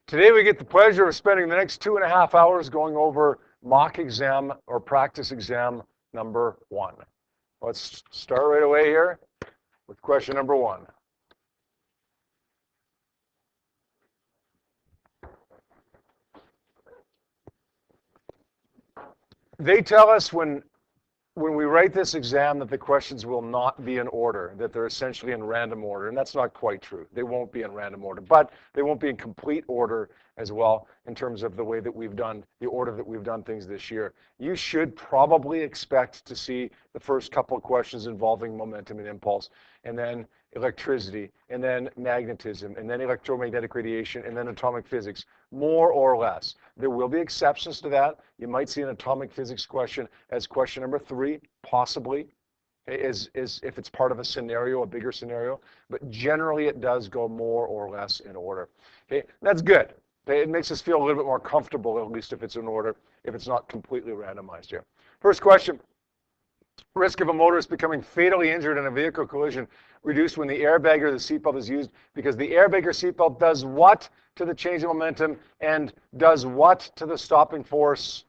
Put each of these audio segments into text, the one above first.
Today we get the pleasure of spending the next 2.5 hours going over mock exam or practice exam number 1. Let's start right away here with question number 1. They tell us when we write this exam that the questions will not be in order, that they're essentially in random order, and that's not quite true. They won't be in random order, but they won't be in complete order as well in terms of the way that we've done, the order that we've done things this year. You should probably expect to see the first couple of questions involving momentum and impulse, and then electricity, and then magnetism, and then electromagnetic radiation, and then atomic physics, more or less. There will be exceptions to that. You might see an atomic physics question as question number 3, possibly, is if it's part of a scenario, a bigger scenario. But generally, it does go more or less in order. Okay, that's good. Okay? It makes us feel a little bit more comfortable, at least if it's in order, if it's not completely randomized here. First question. Risk of a motorist becoming fatally injured in a vehicle collision reduced when the airbag or the seatbelt is used because the airbag or seatbelt does what to the change of momentum and does what to the stopping force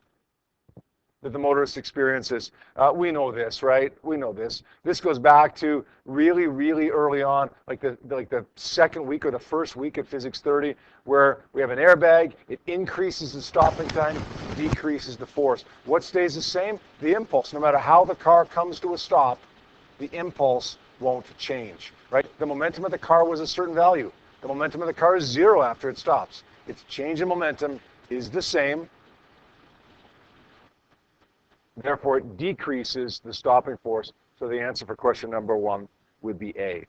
that the motorist experiences. We know this, right? We know this. This goes back to really, really early on, like the second week or the first week of Physics 30, where we have an airbag. It increases the stopping time, decreases the force. What stays the same? The impulse. No matter how the car comes to a stop, the impulse won't change, right? The momentum of the car was a certain value. The momentum of the car is 0 after it stops. Its change in momentum is the same. Therefore, it decreases the stopping force. So the answer for question number 1 would be A.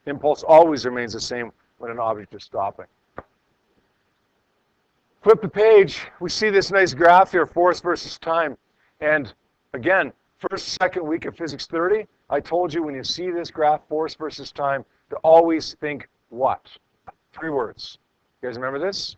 Impulse always remains the same when an object is stopping. Flip the page. We see this nice graph here, force versus time. And again, first, second week of Physics 30, I told you when you see this graph, force versus time, to always think what? 3 words. You guys remember this?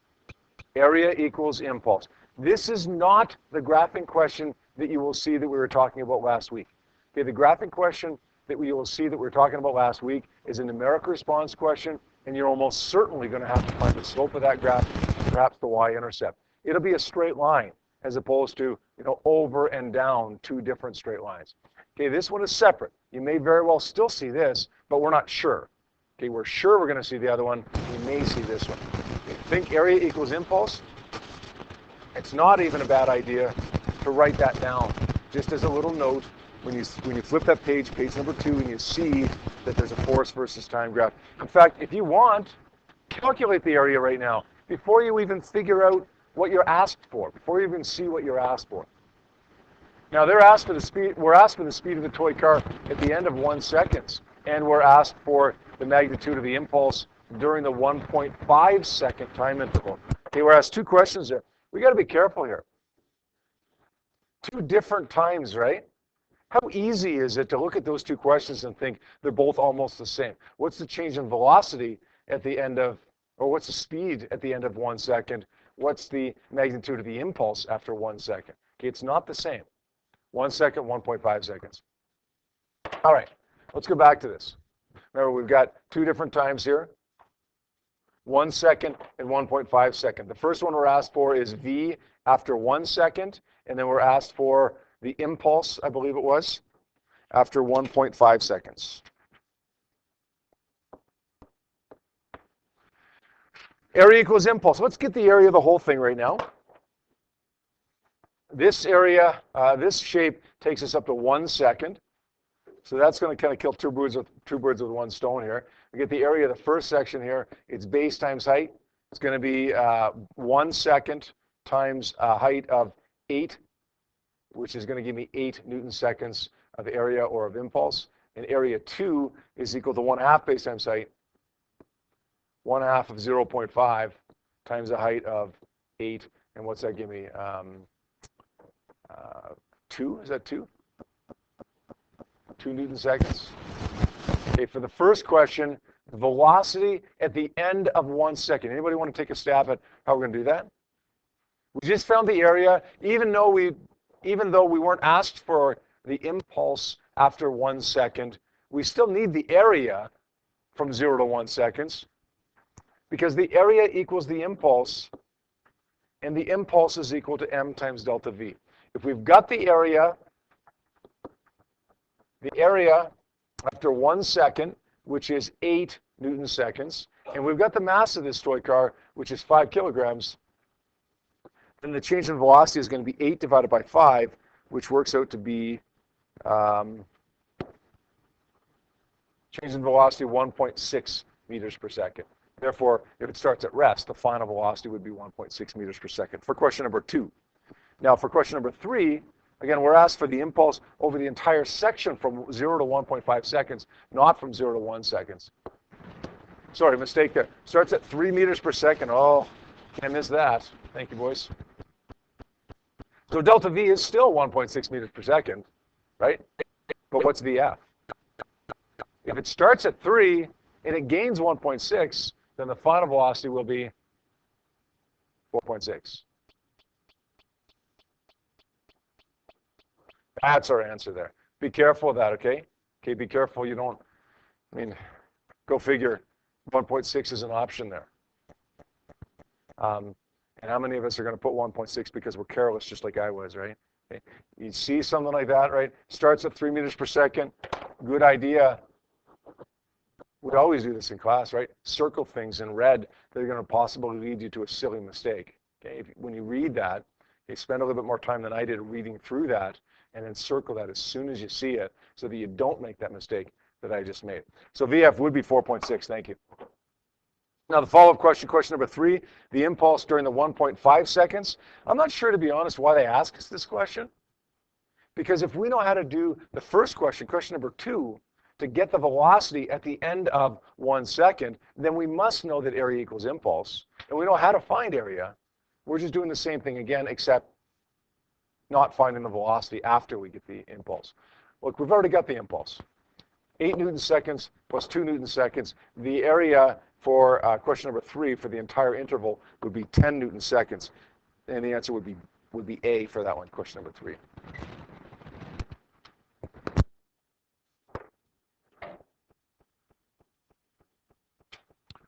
Area equals impulse. This is not the graphing question that you will see that we were talking about last week. Okay, the graphing question that we will see that we were talking about last week is a numeric response question, and you're almost certainly going to have to find the slope of that graph, perhaps the y-intercept. It'll be a straight line as opposed to, over and down 2 different straight lines. Okay, this one is separate. You may very well still see this, but we're not sure. Okay, we're sure we're going to see the other one. We may see this one. Okay, think area equals impulse. It's not even a bad idea to write that down, just as a little note when you flip that page, page number 2, and you see that there's a force versus time graph. In fact, if you want, calculate the area right now before you even figure out what you're asked for, before you even see what you're asked for. Now, we're asked for the speed of the toy car at the end of 1 second, and we're asked for the magnitude of the impulse during the 1.5 second time interval. Okay, we're asked 2 questions there. We got to be careful here. 2 different times, right? How easy is it to look at those 2 questions and think they're both almost the same? What's the change in velocity at the end of, or what's the speed at the end of 1 second? What's the magnitude of the impulse after 1 second? Okay, it's not the same. 1 second, 1.5 seconds. All right, let's go back to this. Remember, we've got 2 different times here. 1 second and 1.5 second. The first one we're asked for is V after 1 second, and then we're asked for the impulse, I believe it was, after 1.5 seconds. Area equals impulse. Let's get the area of the whole thing right now. This area, this shape takes us up to 1 second. So that's going to kind of kill two birds with one stone here. We get the area of the first section here. It's base times height. It's going to be 1 second times a height of 8, which is going to give me 8 Newton seconds of area or of impulse. And area 2 is equal to 1/2 base times height, 1/2 of 0.5 times the height of 8. And what's that give me? 2? Is that 2? 2 Newton seconds. Okay, for the first question, velocity at the end of 1 second. Anybody want to take a stab at how we're going to do that? We just found the area, even though we weren't asked for the impulse after 1 second, we still need the area from 0 to 1 seconds. because the area equals the impulse, and the impulse is equal to m times delta v. If we've got the area after 1 second, which is 8 Newton seconds, and we've got the mass of this toy car, which is 5 kilograms, then the change in velocity is going to be 8 divided by 5, which works out to be change in velocity 1.6 meters per second. Therefore, if it starts at rest, the final velocity would be 1.6 meters per second for question number 2. Now, for question number 3, again, we're asked for the impulse over the entire section from 0 to 1.5 seconds, not from 0 to 1 seconds. Sorry, mistake there. Starts at 3 meters per second. Oh, can't miss that. Thank you, boys. So delta V is still 1.6 meters per second, right? But what's VF? If it starts at 3 and it gains 1.6, then the final velocity will be 4.6. That's our answer there. Be careful of that, okay? Okay, be careful you don't, go figure, 1.6 is an option there. And how many of us are going to put 1.6 because we're careless, just like I was, right? Okay. You see something like that, right? Starts at 3 meters per second. Good idea. We always do this in class, right? Circle things in red that are going to possibly lead you to a silly mistake. Okay. When you read that, okay, spend a little bit more time than I did reading through that, and then circle that as soon as you see it so that you don't make that mistake that I just made. So VF would be 4.6. Thank you. Now, the follow-up question, question number 3, the impulse during the 1.5 seconds. I'm not sure, to be honest, why they ask us this question. Because if we know how to do the first question, question number 2, to get the velocity at the end of 1 second, then we must know that area equals impulse. And we know how to find area. We're just doing the same thing again, except not finding the velocity after we get the impulse. Look, we've already got the impulse. 8 Newton seconds plus 2 Newton seconds. The area for question number 3 for the entire interval would be 10 Newton seconds. And the answer would be A for that one, question number 3.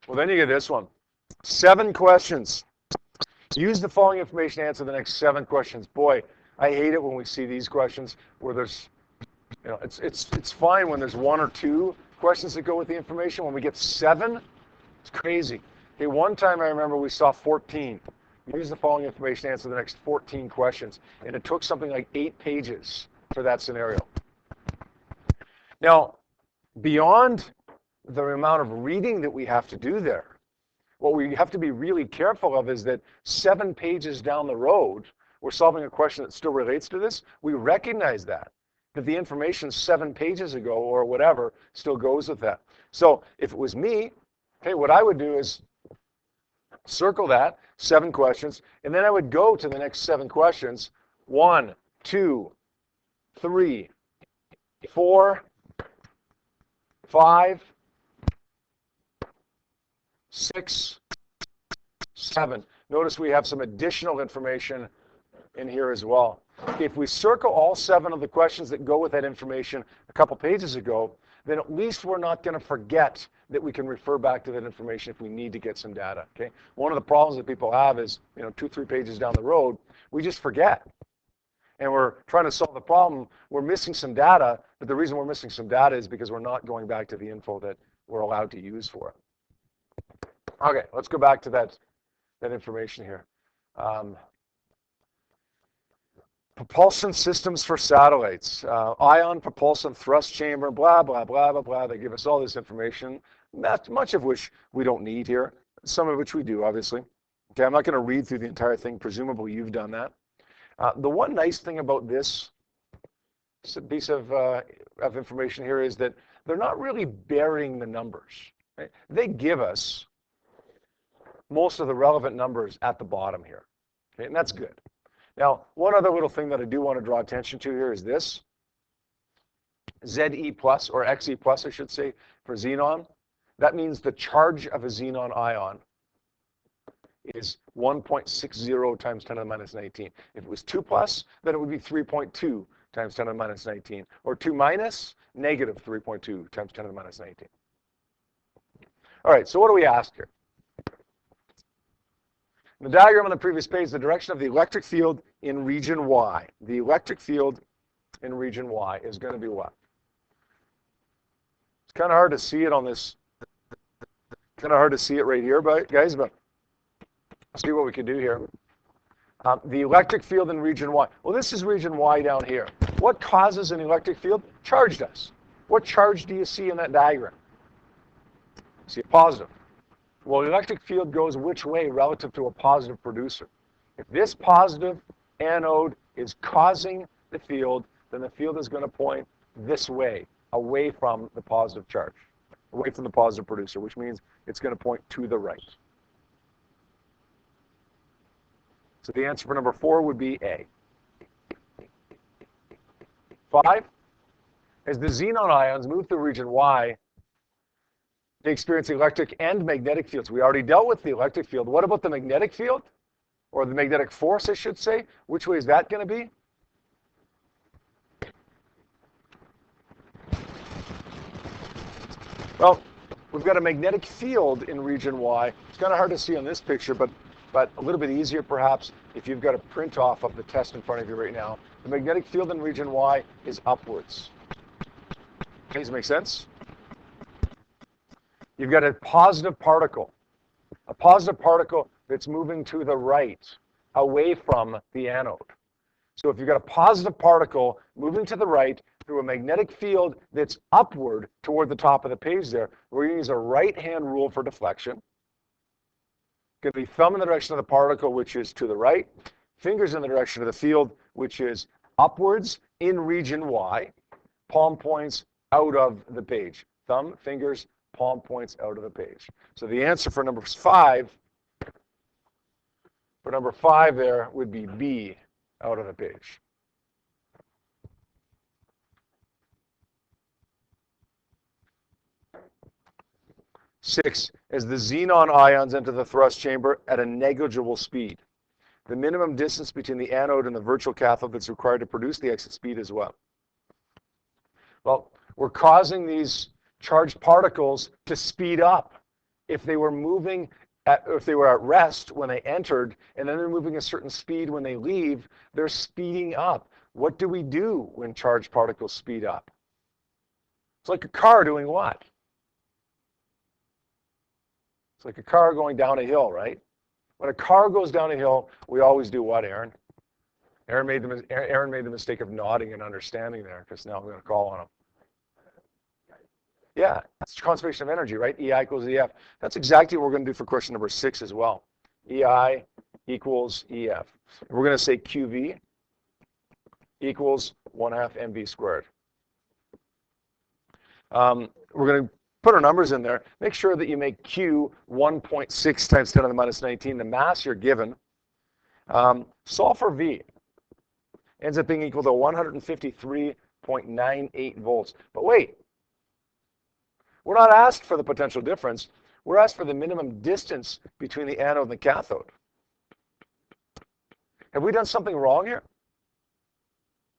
Well, then you get this one. 7 questions. Use the following information to answer the next 7 questions. Boy, I hate it when we see these questions where there's, it's fine when there's 1 or 2 questions that go with the information. When we get 7, it's crazy. Okay, one time I remember we saw 14. Use the following information to answer the next 14 questions. And it took something like 8 pages for that scenario. Now, beyond the amount of reading that we have to do there, what we have to be really careful of is that 7 pages down the road, we're solving a question that still relates to this. We recognize that the information 7 pages ago or whatever still goes with that. So if it was me, okay, what I would do is circle that, 7 questions, and then I would go to the next 7 questions. 1, 2, 3, 4, 5, 6, 7. Notice we have some additional information in here as well. If we circle all 7 of the questions that go with that information a couple pages ago, then at least we're not going to forget that we can refer back to that information if we need to get some data. Okay. One of the problems that people have is, 2, 3 pages down the road, we just forget. And we're trying to solve the problem. We're missing some data, but the reason we're missing some data is because we're not going back to the info that we're allowed to use for it. Okay, let's go back to that information here. Propulsion systems for satellites, ion propulsion thrust chamber, blah, blah, blah, blah, blah. They give us all this information, much of which we don't need here, some of which we do, obviously. Okay, I'm not going to read through the entire thing. Presumably you've done that. The one nice thing about this piece of information here is that they're not really burying the numbers. Right? They give us most of the relevant numbers at the bottom here, okay, and that's good. Now, one other little thing that I do want to draw attention to here is this. Ze plus, or Xe plus, I should say, for xenon. That means the charge of a xenon ion is 1.60 times 10 to the minus 19. If it was 2 plus, then it would be 3.2 times 10 to the minus 19. Or 2 minus, negative 3.2 times 10 to the minus 19. All right, so what do we ask here? In the diagram on the previous page, the direction of the electric field in region Y. The electric field in region Y is going to be what? It's kind of hard to see it on this. Kind of hard to see it right here, guys, but let's see what we can do here. The electric field in region Y. Well, this is region Y down here. What causes an electric field? Charge does. What charge do you see in that diagram? You see a positive. Well, the electric field goes which way relative to a positive producer? If this positive anode is causing the field, then the field is going to point this way, away from the positive charge, away from the positive producer, which means it's going to point to the right. So the answer for number 4 would be A. 5, as the xenon ions move through region Y, they experience electric and magnetic fields. We already dealt with the electric field. What about the magnetic field? Or the magnetic force, I should say. Which way is that going to be? Well, we've got a magnetic field in region Y. It's kind of hard to see on this picture, but a little bit easier perhaps if you've got a print off of the test in front of you right now. The magnetic field in region Y is upwards. Okay, does it make sense? You've got a positive particle that's moving to the right, away from the anode. So if you've got a positive particle moving to the right through a magnetic field that's upward toward the top of the page there, we're going to use a right-hand rule for deflection. Going to be thumb in the direction of the particle, which is to the right, fingers in the direction of the field, which is upwards in region Y, palm points out of the page. Thumb, fingers, palm points out of the page. So the answer for number 5, there would be B, out of the page. Six, as the xenon ions enter the thrust chamber at a negligible speed, the minimum distance between the anode and the virtual cathode that's required to produce the exit speed is what? Well, we're causing these charged particles to speed up. If they were moving if they were at rest when they entered, and then they're moving a certain speed when they leave, they're speeding up. What do we do when charged particles speed up? It's like a car doing what? It's like a car going down a hill, right? When a car goes down a hill, we always do what, Aaron? Aaron made the mistake of nodding and understanding there, because now I'm going to call on him. Yeah, that's conservation of energy, right? EI equals EF. That's exactly what we're going to do for question number 6 as well. EI equals EF. And we're going to say QV equals 1/2 mv squared. We're going to put our numbers in there. Make sure that you make Q 1.6 times 10 to the minus 19, the mass you're given. Solve for V. Ends up being equal to 153.98 volts. But wait. We're not asked for the potential difference. We're asked for the minimum distance between the anode and the cathode. Have we done something wrong here?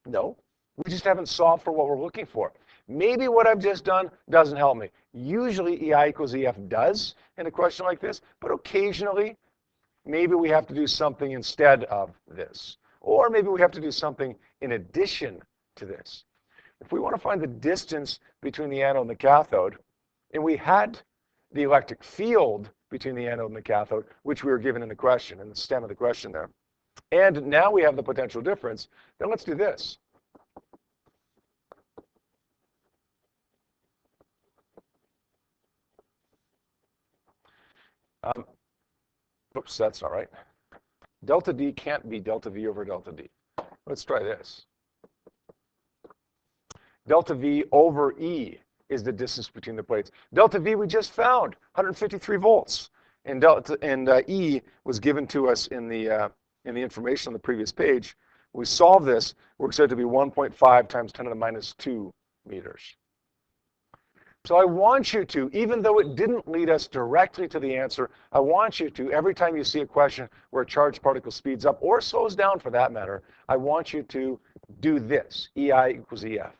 No. We just haven't solved for what we're looking for. Maybe what I've just done doesn't help me. Usually EI equals EF does in a question like this, but occasionally maybe we have to do something instead of this. Or maybe we have to do something in addition to this. If we want to find the distance between the anode and the cathode, and we had the electric field between the anode and the cathode, which we were given in the question, in the stem of the question there, and now we have the potential difference, then let's do this. Oops, that's not right. Delta D can't be delta V over delta D. Let's try this. Delta V over E is the distance between the plates. Delta V we just found, 153 volts. And E was given to us in the information on the previous page. We solve this, works out to be 1.5 times 10 to the minus 2 meters. So I want you to, even though it didn't lead us directly to the answer, I want you to, every time you see a question where a charged particle speeds up or slows down for that matter, I want you to do this, EI equals EF.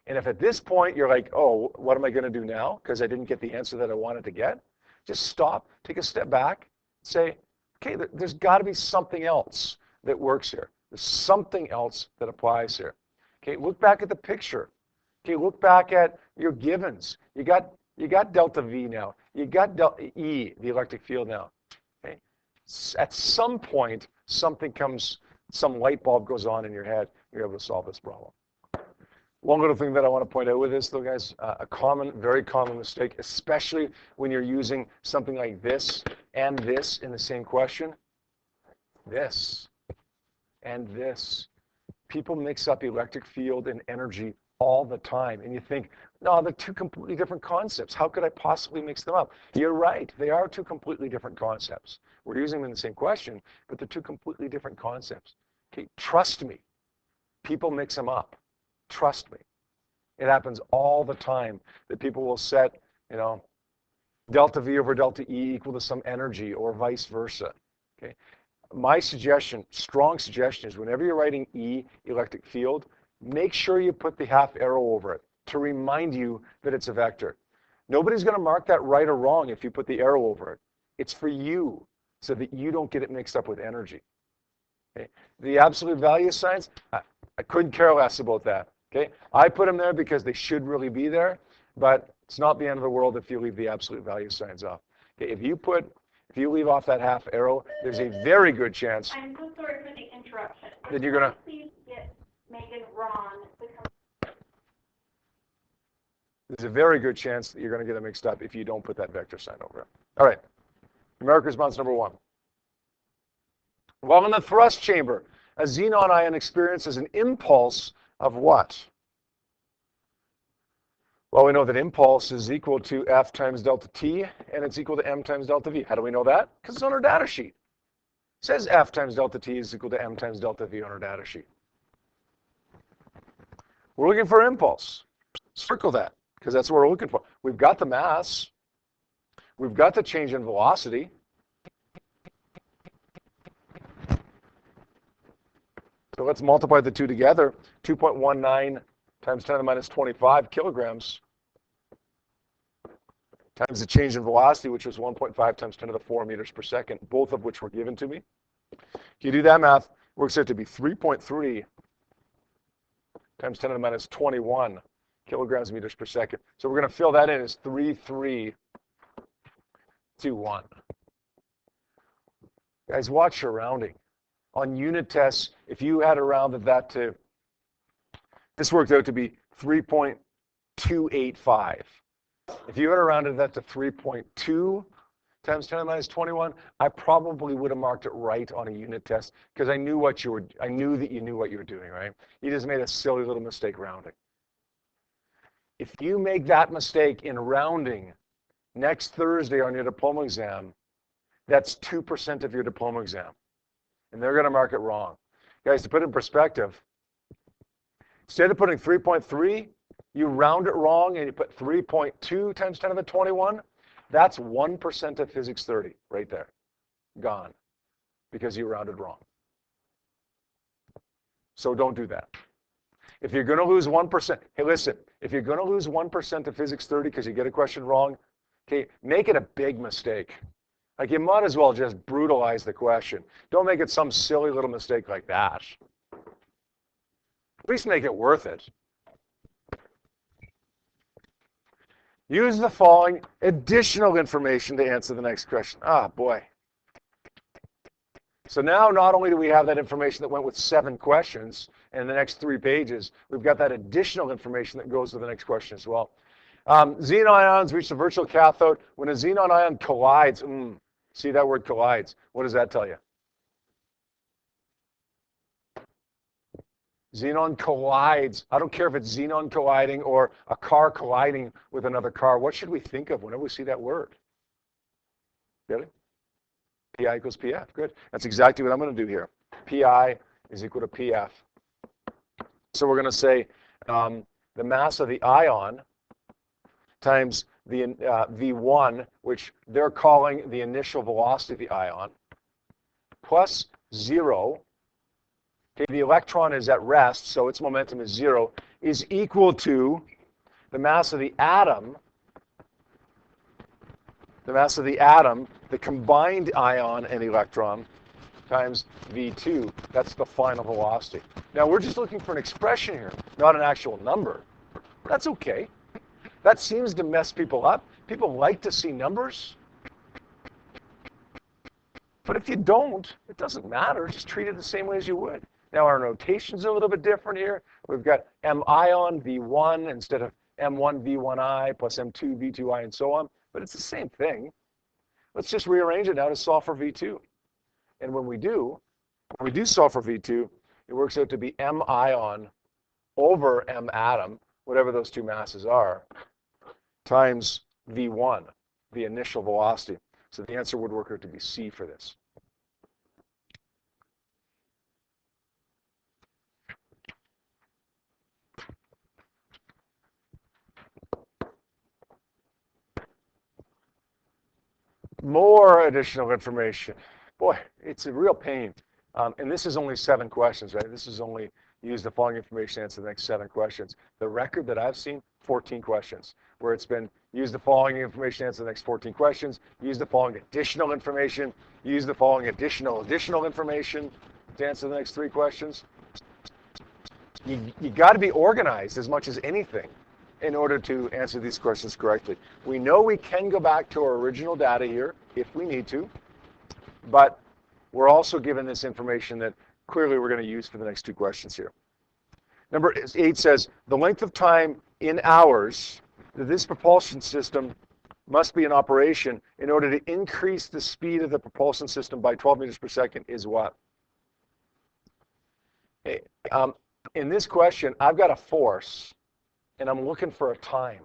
And if at this point you're like, oh, what am I going to do now? Because I didn't get the answer that I wanted to get. Just stop, take a step back, say, Okay, there's got to be something else that works here. There's something else that applies here. Okay, look back at the picture. Okay, look back at your givens. You got delta V now. You got delta E, the electric field now. Okay, at some point, something comes, some light bulb goes on in your head. You're able to solve this problem. One little thing that I want to point out with this, though, guys, a common, very common mistake, especially when you're using something like this and this in the same question. This and this. People mix up electric field and energy all the time. And you think, no, they're two completely different concepts. How could I possibly mix them up? You're right. They are two completely different concepts. We're using them in the same question, but they're two completely different concepts. Okay, trust me. People mix them up. Trust me. It happens all the time that people will set, delta V over delta E equal to some energy or vice versa. Okay. My suggestion, strong suggestion, is whenever you're writing E, electric field, make sure you put the half arrow over it to remind you that it's a vector. Nobody's going to mark that right or wrong if you put the arrow over it. It's for you so that you don't get it mixed up with energy. Okay. The absolute value signs, I couldn't care less about that. Okay, I put them there because they should really be there, but it's not the end of the world if you leave the absolute value signs off. Okay, if you leave off that half arrow, there's a very good chance. I'm so sorry for the interruption. That you're gonna please get Megan Ron. There's a very good chance that you're going to get it mixed up if you don't put that vector sign over it. All right, numeric response number 1. While in the thrust chamber, a xenon ion experiences an impulse of what? Well, we know that impulse is equal to F times delta T, and it's equal to M times delta V. How do we know that? Because it's on our data sheet. It says F times delta T is equal to M times delta V on our data sheet. We're looking for impulse. Circle that, because that's what we're looking for. We've got the mass. We've got the change in velocity. So let's multiply the two together. 2.19 times 10 to the minus 25 kilograms times the change in velocity, which was 1.5 times 10 to the 4 meters per second, both of which were given to me. If you do that math, it works out to be 3.3 times 10 to the minus 21 kilograms meters per second. So we're going to fill that in as 3.321. Guys, watch your rounding. On unit tests, if you had rounded that to, this worked out to be 3.285. If you had rounded that to 3.2 times 10 to the minus 21, I probably would have marked it right on a unit test because I knew that you knew what you were doing, right? You just made a silly little mistake rounding. If you make that mistake in rounding next Thursday on your diploma exam, that's 2% of your diploma exam. And they're going to mark it wrong. Guys, to put it in perspective, instead of putting 3.3, you round it wrong and you put 3.2 times 10 to the 21. That's 1% of physics 30 right there. Gone. Because you rounded wrong. So don't do that. If you're going to lose 1%, hey, listen, if you're going to lose 1% of physics 30 because you get a question wrong, okay, make it a big mistake. Like, you might as well just brutalize the question. Don't make it some silly little mistake like that. At least make it worth it. Use the following additional information to answer the next question. Ah, boy. So now not only do we have that information that went with 7 questions in the next 3 pages, we've got that additional information that goes with the next question as well. Xenon ions reach the virtual cathode. When a xenon ion collides, see that word collides, what does that tell you? Xenon collides. I don't care if it's xenon colliding or a car colliding with another car. What should we think of whenever we see that word? Get it? Pi equals Pf. Good. That's exactly what I'm going to do here. Pi is equal to Pf. So we're going to say the mass of the ion times the V1, which they're calling the initial velocity of the ion, plus 0. Okay, the electron is at rest, so its momentum is 0, is equal to the mass of the atom the mass of the atom, the combined ion and electron, times V2. That's the final velocity. Now, we're just looking for an expression here, not an actual number. That's okay. That seems to mess people up. People like to see numbers. But if you don't, it doesn't matter. Just treat it the same way as you would. Now, our notation's a little bit different here. We've got M ion V1 instead of M1 V1I plus M2 V2I and so on. But it's the same thing. Let's just rearrange it now to solve for V2. And when we do solve for V2, it works out to be M ion over M atom, whatever those two masses are, times V1, the initial velocity. So the answer would work out to be C for this. More additional information. Boy, it's a real pain. And this is only 7 questions, right? This is only use the following information to answer the next 7 questions. The record that I've seen, 14 questions, where it's been use the following information to answer the next 14 questions, use the following additional information, use the following additional information to answer the next 3 questions. You got to be organized as much as anything in order to answer these questions correctly. We know we can go back to our original data here if we need to, but we're also given this information that clearly we're going to use for the next 2 questions here. Number 8 says, the length of time in hours that this propulsion system must be in operation in order to increase the speed of the propulsion system by 12 meters per second is what? In this question, I've got a force, and I'm looking for a time.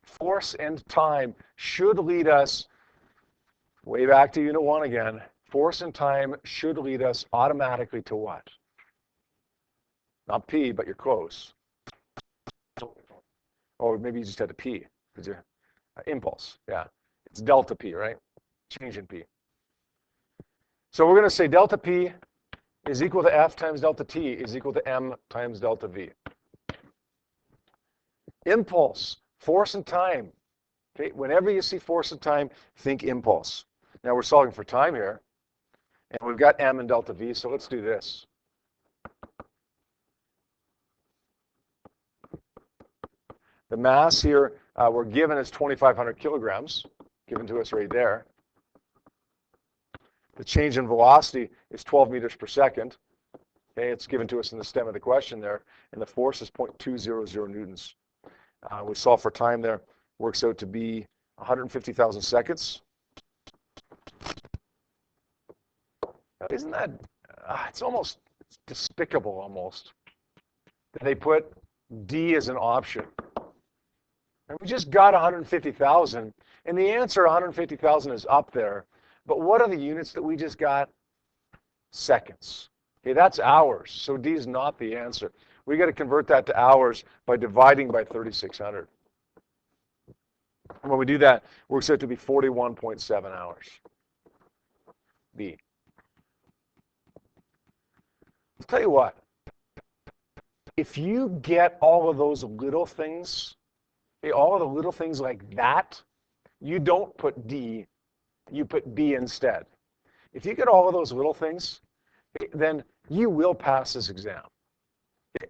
Force and time should lead us way back to Unit 1 again. Force and time should lead us automatically to what? Not P, but you're close. Or maybe you just had a P. Impulse, yeah. It's delta P, right? Change in P. So we're going to say delta P is equal to F times delta T is equal to M times delta V. Impulse, force and time. Okay, whenever you see force and time, think impulse. Now we're solving for time here, and we've got M and delta V, so let's do this. The mass here we're given is 2,500 kilograms, given to us right there. The change in velocity is 12 meters per second. Okay, it's given to us in the stem of the question there, and the force is 0.200 newtons. We solve for time there, works out to be 150,000 seconds. Now, isn't that, it's almost despicable almost, that they put D as an option. And we just got 150,000, and the answer 150,000 is up there. But what are the units that we just got? Seconds. Okay, that's hours, so D is not the answer. We got to convert that to hours by dividing by 3,600. And when we do that, it works out to be 41.7 hours. B. I'll tell you what, if you get all of those little things, all of the little things like that, you don't put D, you put B instead. If you get all of those little things, then you will pass this exam.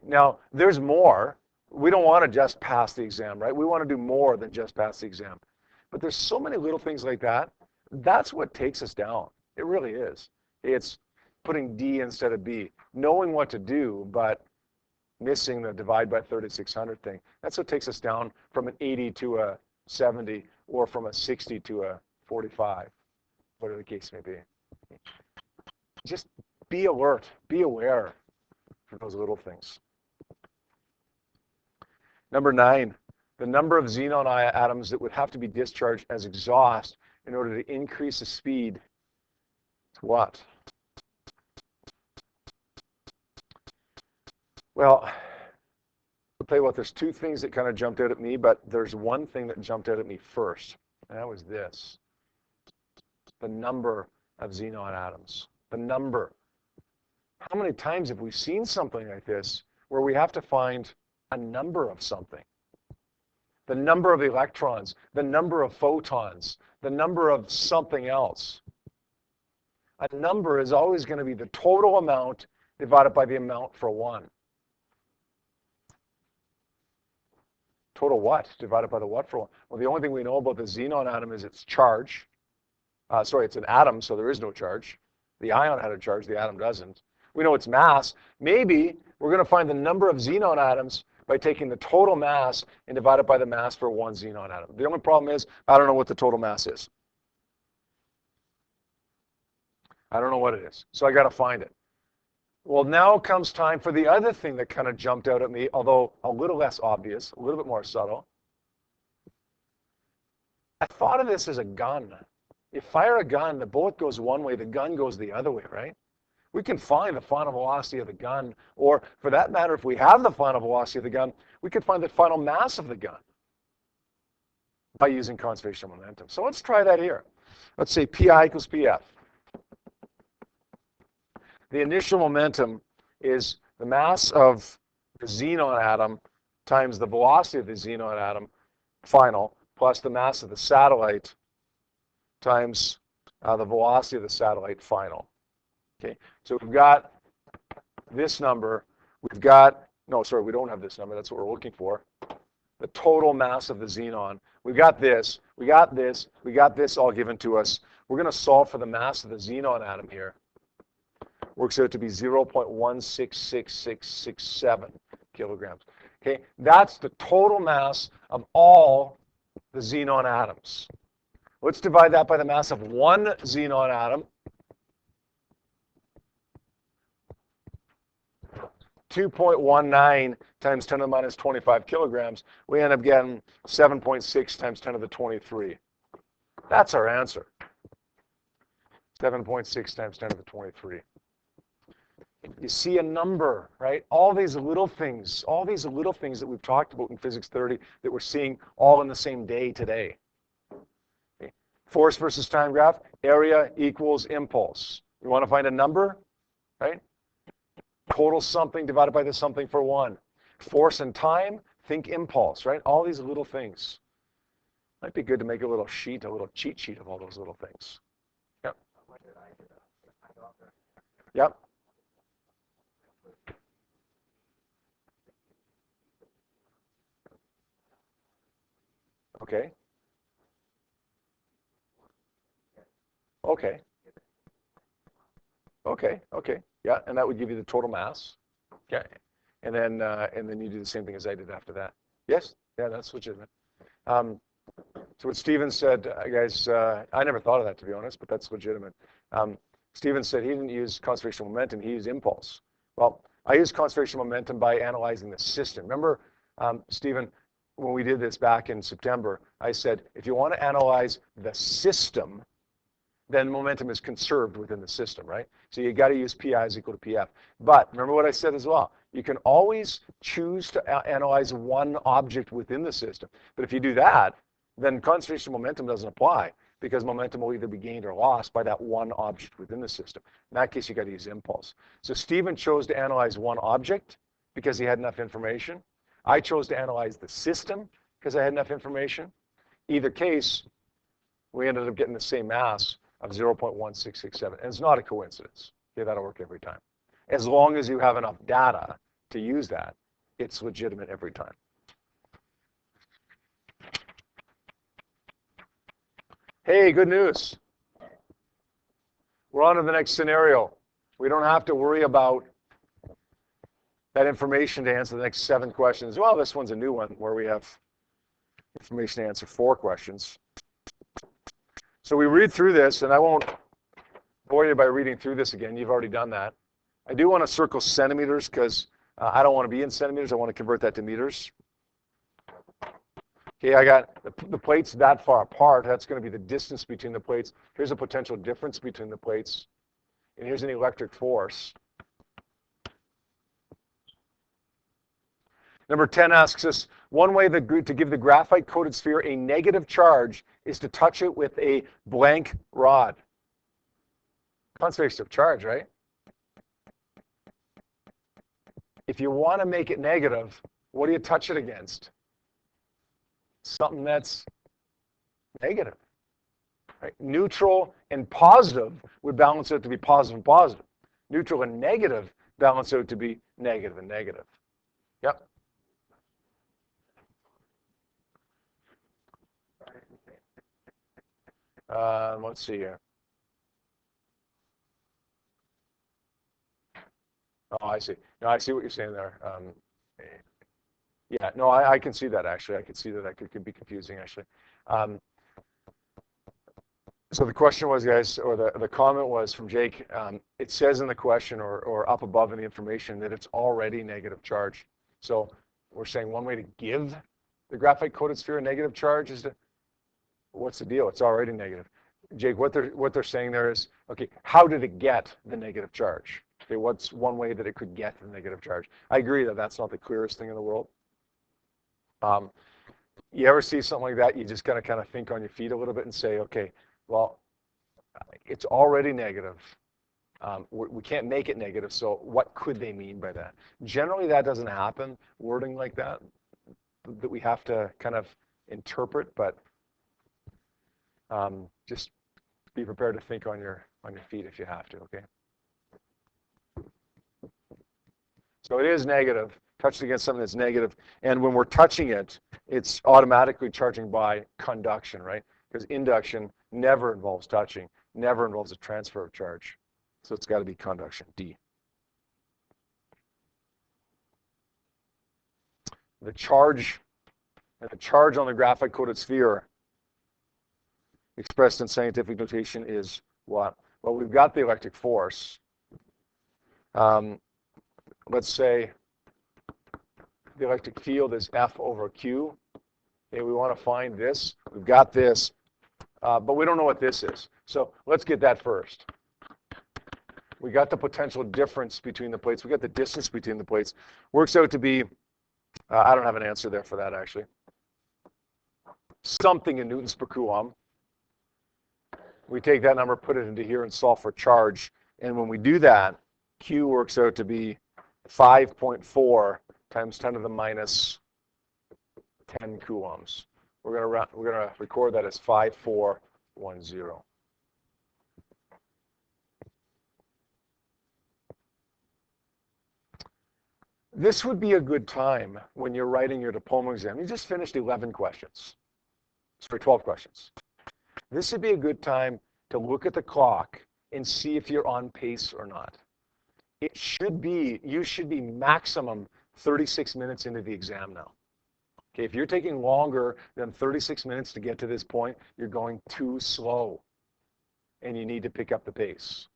Now, there's more. We don't want to just pass the exam, right? We want to do more than just pass the exam. But there's so many little things like that. That's what takes us down. It really is. It's putting D instead of B, knowing what to do, but missing the divide by 3,600 thing. That's what takes us down from an 80 to a 70 or from a 60 to a 45, whatever the case may be. Just be alert, be aware for those little things. Number 9, the number of xenon atoms that would have to be discharged as exhaust in order to increase the speed to what? Well, I'll tell you what, there's 2 things that kind of jumped out at me, but there's one thing that jumped out at me first, and that was this. The number of xenon atoms. The number. How many times have we seen something like this where we have to find a number of something? the number of electrons, the number of photons, the number of something else. A number is always going to be the total amount divided by the amount for 1. Total what divided by the what for 1? Well, the only thing we know about the xenon atom is its charge. It's an atom, so there is no charge. The ion had a charge, the atom doesn't. We know its mass. Maybe we're going to find the number of xenon atoms by taking the total mass and divide it by the mass for 1 xenon atom. The only problem is I don't know what the total mass is. I don't know what it is, so I got to find it. Well, now comes time for the other thing that kind of jumped out at me, although a little less obvious, a little bit more subtle. I thought of this as a gun. You fire a gun, the bullet goes one way, the gun goes the other way, right? We can find the final velocity of the gun, or for that matter, if we have the final velocity of the gun, we could find the final mass of the gun by using conservation of momentum. So let's try that here. Let's say Pi equals Pf. The initial momentum is the mass of the xenon atom times the velocity of the xenon atom, final, plus the mass of the satellite times the velocity of the satellite, final. Okay, so we've got this number. We don't have this number. That's what we're looking for. The total mass of the xenon. We've got this. We got this. We got this all given to us. We're going to solve for the mass of the xenon atom here. Works out to be 0.166667 kilograms. Okay, that's the total mass of all the xenon atoms. Let's divide that by the mass of 1 xenon atom. 2.19 times 10 to the minus 25 kilograms. We end up getting 7.6 times 10 to the 23. That's our answer. 7.6 times 10 to the 23. You see a number, right? All these little things that we've talked about in Physics 30 that we're seeing all in the same day today. Okay. Force versus time graph, area equals impulse. You want to find a number, right? Total something divided by the something for 1. Force and time, think impulse, right? All these little things. Might be good to make a little sheet, a little cheat sheet of all those little things. Yep. Yep. Okay. Okay. Okay. Okay. Yeah, and that would give you the total mass. Okay. And then you do the same thing as I did after that. Yes. Yeah, that's legitimate. So what Steven said, guys, I never thought of that, to be honest, but that's legitimate. Steven said he didn't use conservation of momentum, he used impulse. Well, I use conservation of momentum by analyzing the system. Remember, Steven, when we did this back in September, I said, if you want to analyze the system, then momentum is conserved within the system, right? So you got to use Pi is equal to Pf. But remember what I said as well. You can always choose to analyze one object within the system. But if you do that, then conservation of momentum doesn't apply because momentum will either be gained or lost by that one object within the system. In that case, you got to use impulse. So Stephen chose to analyze one object because he had enough information. I chose to analyze the system because I had enough information. Either case, we ended up getting the same mass of 0.1667. And it's not a coincidence. Okay, that'll work every time. As long as you have enough data to use that, it's legitimate every time. Hey, good news. We're on to the next scenario. We don't have to worry about that information to answer the next 7 questions. Well, this one's a new one where we have information to answer 4 questions. So we read through this, and I won't bore you by reading through this again. You've already done that. I do want to circle centimeters because I don't want to be in centimeters. I want to convert that to meters. Okay, I got the plates that far apart. That's going to be the distance between the plates. Here's a potential difference between the plates. And here's an electric force. Number 10 asks us, one way to give the graphite-coated sphere a negative charge is to touch it with a blank rod. Conservation of charge, right? If you want to make it negative, what do you touch it against? something that's negative. Right? Neutral and positive would balance out to be positive and positive. Neutral and negative balance out to be negative and negative. Yep. Let's see here. Oh, I see. No, I see what you're saying there. Yeah, no, I can see that actually. I can see that could be confusing actually. So the question was, guys, or the comment was from Jake, it says in the question or up above in the information that it's already negative charge. So we're saying one way to give the graphite coated sphere a negative charge is to, what's the deal? It's already negative. Jake, what they're saying there is, okay, how did it get the negative charge? Okay, what's one way that it could get the negative charge? I agree that that's not the clearest thing in the world. You ever see something like that, you just gotta kind of think on your feet a little bit and say, okay, well, it's already negative. We can't make it negative, so what could they mean by that? Generally, that doesn't happen, wording like that we have to kind of interpret, but just be prepared to think on your feet if you have to, okay? So it is negative, touched against something that's negative, and when we're touching it, it's automatically charging by conduction, right? Because induction never involves touching, never involves a transfer of charge. So it's got to be conduction, D. The charge on the graphite coated sphere expressed in scientific notation is what? Well, we've got the electric force. Let's say the electric field is F over Q. Okay, we want to find this. We've got this, but we don't know what this is. So let's get that first. We got the potential difference between the plates. We got the distance between the plates. Works out to be, I don't have an answer there for that actually. Something in newtons per coulomb. We take that number, put it into here, and solve for charge. And when we do that, Q works out to be 5.4 times 10 to the minus 10 coulombs. We're gonna record that as 5410. This would be a good time when you're writing your diploma exam. You just finished 11 questions. Sorry, 12 questions. This would be a good time to look at the clock and see if you're on pace or not. It should be, you should be maximum 36 minutes into the exam now. Okay, if you're taking longer than 36 minutes to get to this point, you're going too slow and you need to pick up the pace.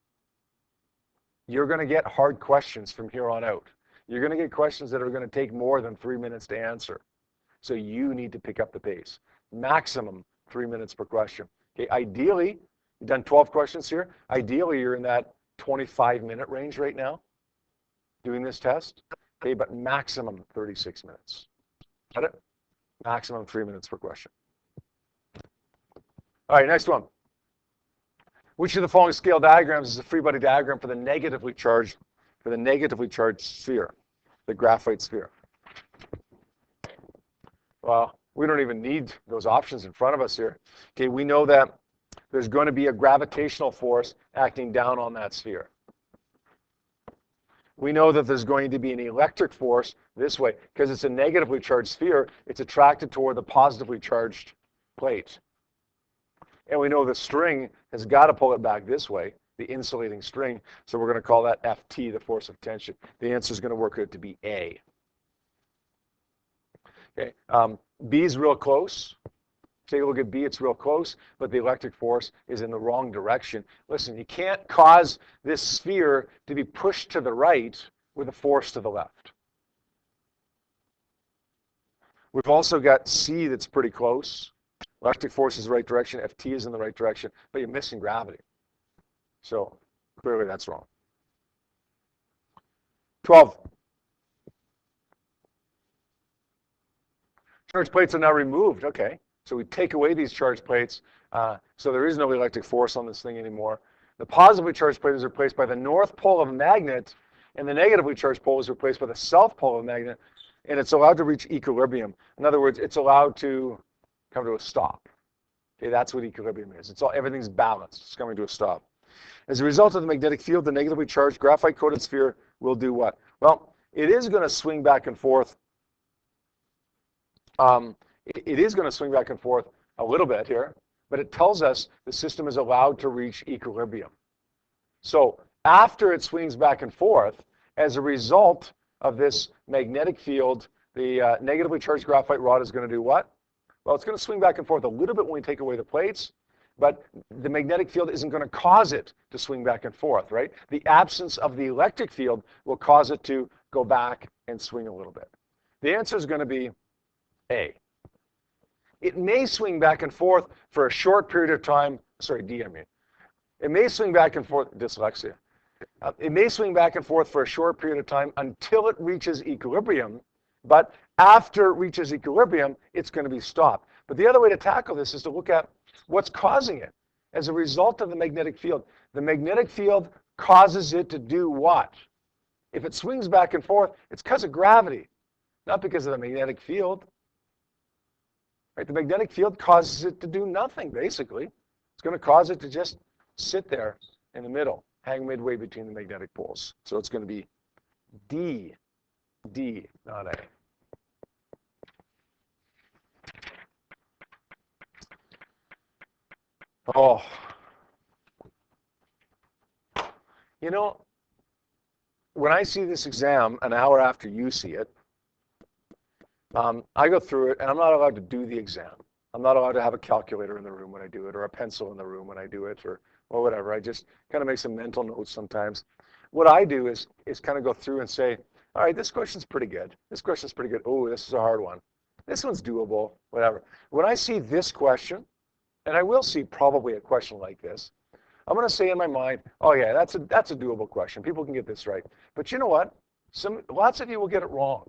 You're going to get hard questions from here on out. You're going to get questions that are going to take more than 3 minutes to answer. So you need to pick up the pace. Maximum 3 minutes per question. Okay, ideally, you've done 12 questions here. Ideally, you're in that 25-minute range right now doing this test. Okay, but maximum 36 minutes. Got it? Maximum 3 minutes per question. All right, next one. Which of the following scale diagrams is a free body diagram for the negatively charged sphere, the graphite sphere? Well, we don't even need those options in front of us here. Okay, we know that there's going to be a gravitational force acting down on that sphere. We know that there's going to be an electric force this way. Because it's a negatively charged sphere, it's attracted toward the positively charged plate. And we know the string has got to pull it back this way, the insulating string. So we're going to call that Ft, the force of tension. The answer is going to work out to be A. Okay, B is real close. Take a look at B, it's real close, but the electric force is in the wrong direction. Listen, you can't cause this sphere to be pushed to the right with a force to the left. We've also got C that's pretty close. Electric force is the right direction, Ft is in the right direction, but you're missing gravity. So clearly that's wrong. 12. Charge plates are now removed. Okay, so we take away these charge plates, so there is no electric force on this thing anymore. The positively charged plate is replaced by the north pole of a magnet, and the negatively charged pole is replaced by the south pole of a magnet, and it's allowed to reach equilibrium. In other words, it's allowed to come to a stop. Okay, that's what equilibrium is. Everything's balanced. It's coming to a stop. As a result of the magnetic field, the negatively charged graphite-coated sphere will do what? Well, it is going to swing back and forth. It is going to swing back and forth a little bit here, but it tells us the system is allowed to reach equilibrium. So after it swings back and forth, as a result of this magnetic field, the negatively charged graphite rod is going to do what? Well, it's going to swing back and forth a little bit when we take away the plates, but the magnetic field isn't going to cause it to swing back and forth, right? The absence of the electric field will cause it to go back and swing a little bit. The answer is going to be A. It may swing back and forth for a short period of time. Sorry, D, I mean. It may swing back and forth, dyslexia. It may swing back and forth for a short period of time until it reaches equilibrium, but after it reaches equilibrium, it's going to be stopped. But the other way to tackle this is to look at what's causing it. As a result of the magnetic field, the magnetic field causes it to do what? If it swings back and forth, it's because of gravity, not because of the magnetic field. Right? The magnetic field causes it to do nothing, basically. It's going to cause it to just sit there in the middle, hang midway between the magnetic poles. So it's going to be D, not A. Oh, you know, when I see this exam an hour after you see it, I go through it, and I'm not allowed to do the exam. I'm not allowed to have a calculator in the room when I do it, or a pencil in the room when I do it, or whatever. I just kind of make some mental notes sometimes. What I do is kind of go through and say, all right, this question's pretty good. This question's pretty good. Oh, this is a hard one. This one's doable, whatever. When I see this question, and I will see probably a question like this, I'm going to say in my mind, oh yeah, that's a doable question. People can get this right. But you know what? Lots of you will get it wrong.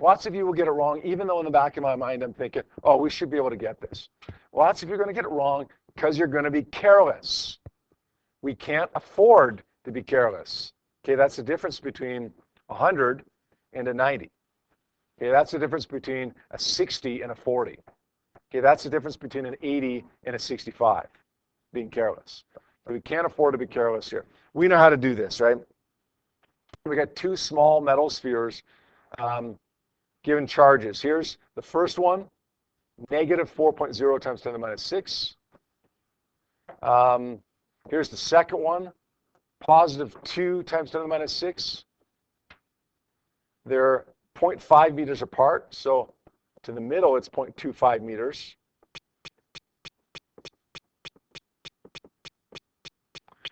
Lots of you will get it wrong, even though in the back of my mind I'm thinking, oh, we should be able to get this. Lots of you are going to get it wrong because you're going to be careless. We can't afford to be careless. Okay, that's the difference between 100 and a 90. Okay, that's the difference between a 60 and a 40. Okay, that's the difference between an 80 and a 65, being careless. We can't afford to be careless here. We know how to do this, right? We got two small metal spheres given charges. Here's the first one, negative 4.0 times 10 to the minus 6. Here's the second one, positive 2 times 10 to the minus 6. They're 0.5 meters apart, so to the middle it's 0.25 meters.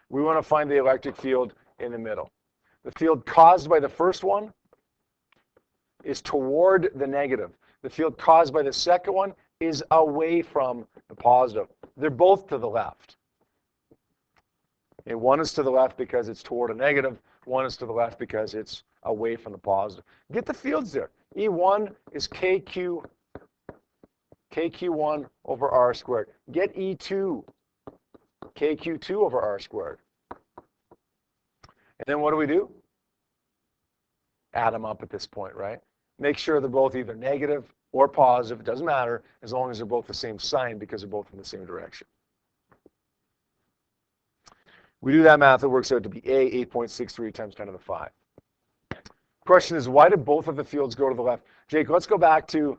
We want to find the electric field in the middle. The field caused by the first one is toward the negative. The field caused by the second one is away from the positive. They're both to the left. And one is to the left because it's toward a negative. One is to the left because it's away from the positive. Get the fields there. E1 is KQ1 over R squared. Get E2, KQ2 over R squared. And then what do? Add them up at this point, right? Make sure they're both either negative or positive. It doesn't matter as long as they're both the same sign because they're both in the same direction. We do that math, it works out to be A, 8.63 times 10 to the 5. Question is, why did both of the fields go to the left? Jake, let's go back to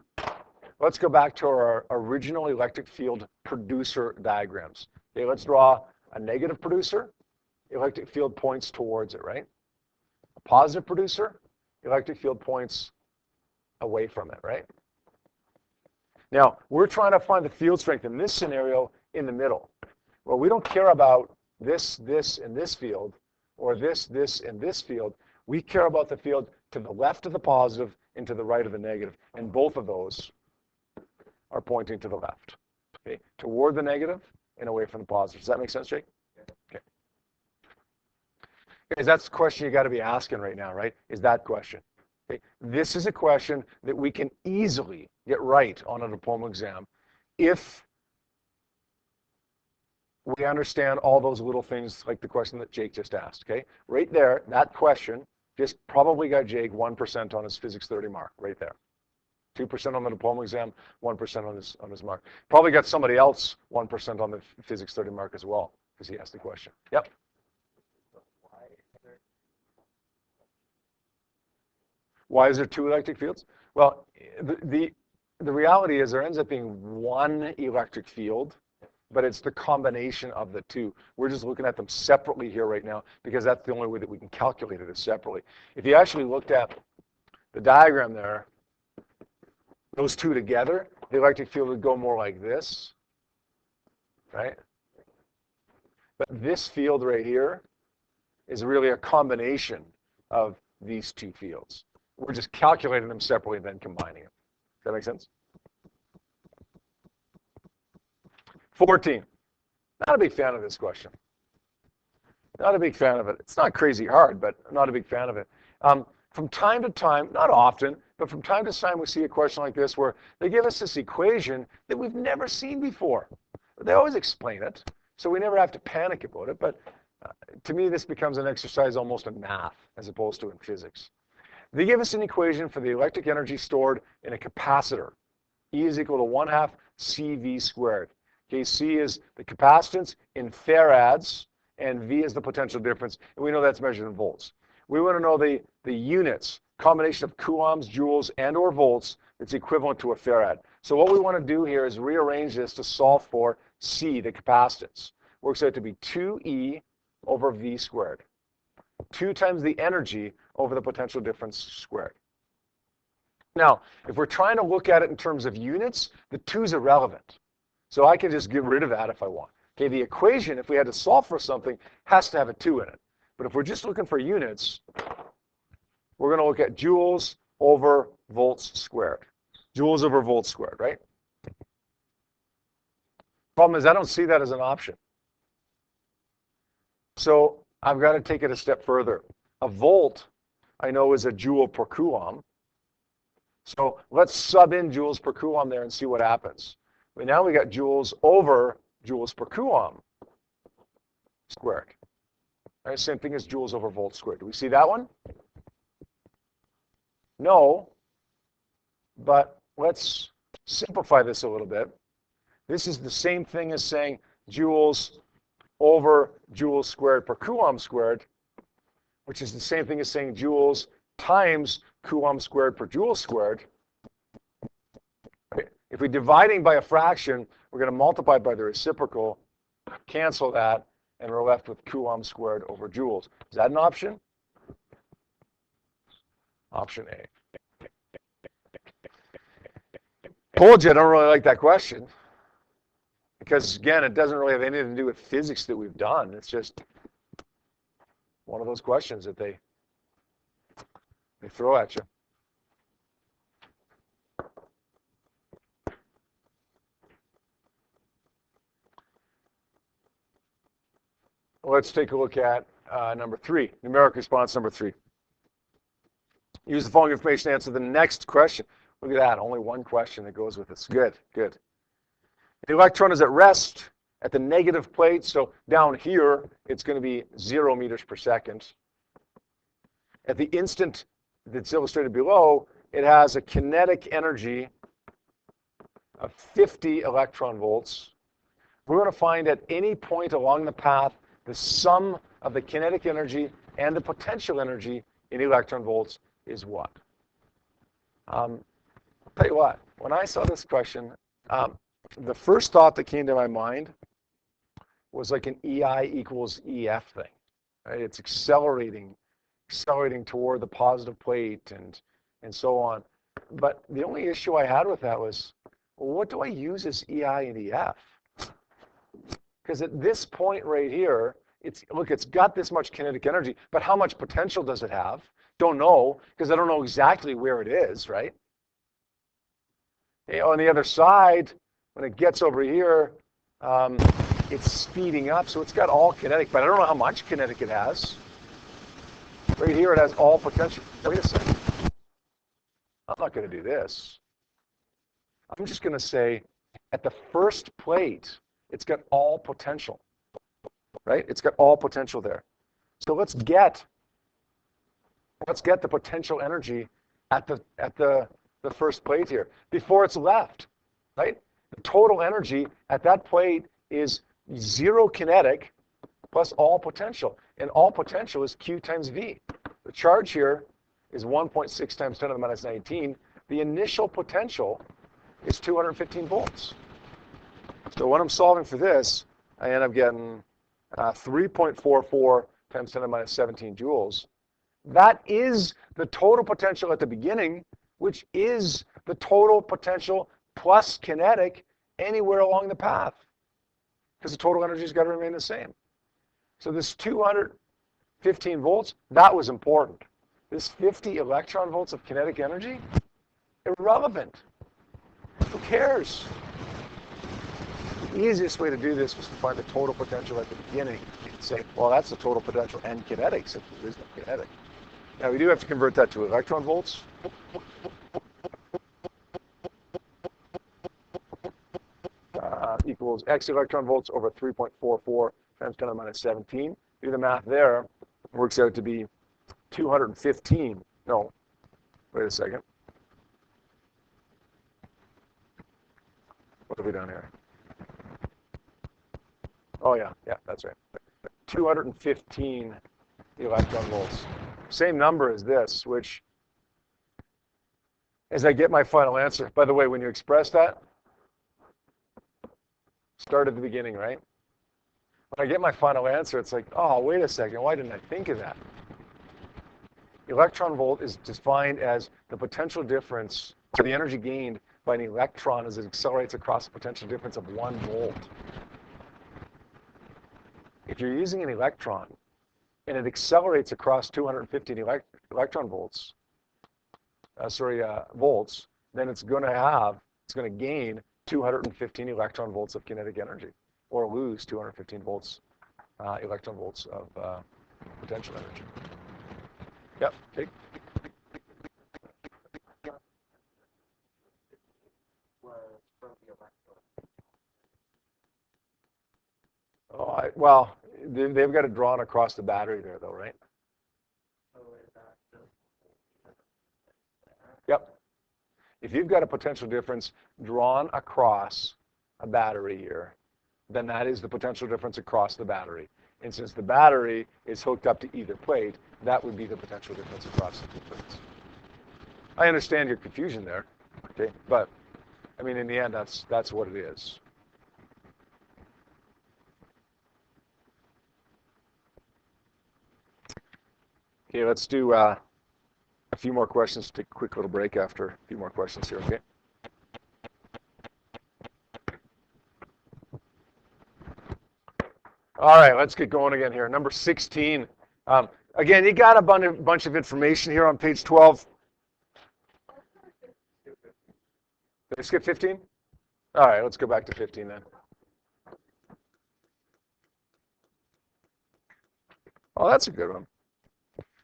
our original electric field producer diagrams. Okay, let's draw a negative producer. Electric field points towards it, right? A positive producer, electric field points away from it, right? Now, we're trying to find the field strength in this scenario in the middle. Well, we don't care about this, and this field, or this, and this field. We care about the field to the left of the positive and to the right of the negative. And both of those are pointing to the left. Okay, toward the negative and away from the positive. Does that make sense, Jake? Okay. Guys, that's the question you got to be asking right now, right? Is that question. Okay. This is a question that we can easily get right on a diploma exam if we understand all those little things like the question that Jake just asked, okay? Right there, that question just probably got Jake 1% on his Physics 30 mark, right there. 2% on the diploma exam, 1% on his mark. Probably got somebody else 1% on the Physics 30 mark as well, because he asked the question. Yep. Why is there 2 electric fields? Well, the reality is there ends up being 1 electric field, but it's the combination of the 2. We're just looking at them separately here right now because that's the only way that we can calculate it is separately. If you actually looked at the diagram there, those 2 together, the electric field would go more like this, right? But this field right here is really a combination of these 2 fields. We're just calculating them separately and then combining them. Does that make sense? 14. Not a big fan of this question. Not a big fan of it. It's not crazy hard, but not a big fan of it. From time to time, not often, but from time to time we see a question like this where they give us this equation that we've never seen before. They always explain it, so we never have to panic about it, but to me this becomes an exercise almost in math as opposed to in physics. They give us an equation for the electric energy stored in a capacitor. E is equal to 1/2 CV squared. Okay, C is the capacitance in farads, and V is the potential difference, and we know that's measured in volts. We want to know the units, combination of coulombs, joules, and or volts that's equivalent to a farad. So what we want to do here is rearrange this to solve for C, the capacitance. Works out to be 2E over V squared. 2 times the energy over the potential difference squared. Now, if we're trying to look at it in terms of units, the 2's irrelevant. So I can just get rid of that if I want. Okay, the equation, if we had to solve for something, has to have a 2 in it. But if we're just looking for units, we're going to look at joules over volts squared. Joules over volts squared, right? Problem is I don't see that as an option. So I've got to take it a step further. A volt, I know, is a joule per coulomb. So let's sub in joules per coulomb there and see what happens. But now we got joules over joules per coulomb squared. Right, same thing as joules over volts squared. Do we see that one? No. But let's simplify this a little bit. This is the same thing as saying joules over joules squared per coulomb squared, which is the same thing as saying joules times coulomb squared per joule squared. If we're dividing by a fraction, we're going to multiply by the reciprocal, cancel that, and we're left with coulomb squared over joules. Is that an option? Option A. Told you I don't really like that question. Because, again, it doesn't really have anything to do with physics that we've done. It's just one of those questions that they throw at you. Let's take a look at number 3, numeric response number 3. Use the following information to answer the next question. Look at that, only one question that goes with this. Good, good. The electron is at rest at the negative plate, so down here, it's going to be 0 meters per second. At the instant that's illustrated below, it has a kinetic energy of 50 electron volts. We're going to find at any point along the path the sum of the kinetic energy and the potential energy in electron volts is what? I'll tell you what, when I saw this question, the first thought that came to my mind was like an EI equals EF thing. Right? It's accelerating toward the positive plate and so on. But the only issue I had with that was, well, what do I use as EI and EF? Because at this point right here, it's got this much kinetic energy, but how much potential does it have? Don't know, because I don't know exactly where it is, right? On the other side, when it gets over here, it's speeding up, so it's got all kinetic, but I don't know how much kinetic it has. Right here, it has all potential. Wait a second. I'm not going to do this. I'm just going to say, at the first plate, it's got all potential, right? It's got all potential there. So let's get the potential energy at the the first plate here, before it's left, right? The total energy at that plate is 0 kinetic plus all potential. And all potential is Q times V. The charge here is 1.6 times 10 to the minus 19. The initial potential is 215 volts. So when I'm solving for this, I end up getting 3.44 times 10 to the minus 17 joules. That is the total potential at the beginning, which is the total potential plus kinetic anywhere along the path, because the total energy has got to remain the same. So this 215 volts, that was important. This 50 electron volts of kinetic energy, irrelevant. Who cares? The easiest way to do this was to find the total potential at the beginning and say, well, that's the total potential and kinetic, since there is no kinetic. Now, we do have to convert that to electron volts. Equals x electron volts over 3.44 times 10 to the minus 17. Do the math there. It works out to be 215. No, wait a second. What have we done here? Oh, yeah, that's right. 215 electron volts. Same number as this, which, as I get my final answer, by the way, when you express that, start at the beginning, right? When I get my final answer, it's like, oh, wait a second, why didn't I think of that? Electron volt is defined as the potential difference, so the energy gained by an electron as it accelerates across a potential difference of 1 volt. If you're using an electron and it accelerates across 215 electron volts, volts, then it's going to gain 215 electron volts of kinetic energy, or lose 215 volts, electron volts of potential energy. Yep, okay. Oh, well, they've got it drawn across the battery there, though, right? Yep. If you've got a potential difference drawn across a battery here, then that is the potential difference across the battery. And since the battery is hooked up to either plate, that would be the potential difference across the 2 plates. I understand your confusion there, okay? But, I mean, in the end, that's what it is. Okay, let's do a few more questions. Take a quick little break after a few more questions here, okay? All right, let's get going again here. Number 16. Again, you got a bunch of information here on page 12. Did I skip 15? All right, let's go back to 15 then. Oh, that's a good one.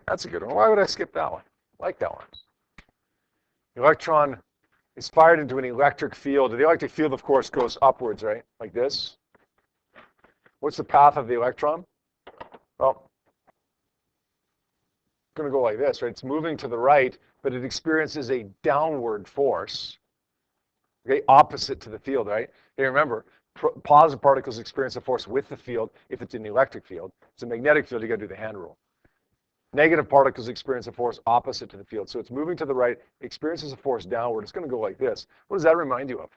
That's a good one. Why would I skip that one? I like that one. The electron is fired into an electric field. The electric field, of course, goes upwards, right? Like this. What's the path of the electron? Well, it's going to go like this, right? It's moving to the right, but it experiences a downward force, okay, opposite to the field, right? Okay, remember, positive particles experience a force with the field if it's in the electric field. If it's a magnetic field, you got to do the hand rule. Negative particles experience a force opposite to the field. So it's moving to the right, experiences a force downward. It's going to go like this. What does that remind you of?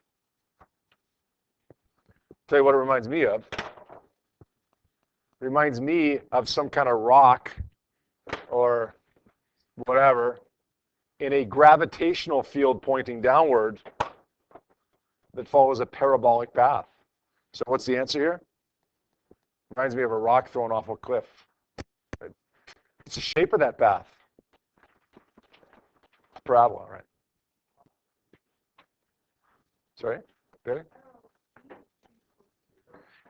Tell you what it reminds me of. It reminds me of some kind of rock or whatever in a gravitational field pointing downward that follows a parabolic path. So what's the answer here? Reminds me of a rock thrown off a cliff. It's the shape of that path. Parabola, right? Sorry? Ready?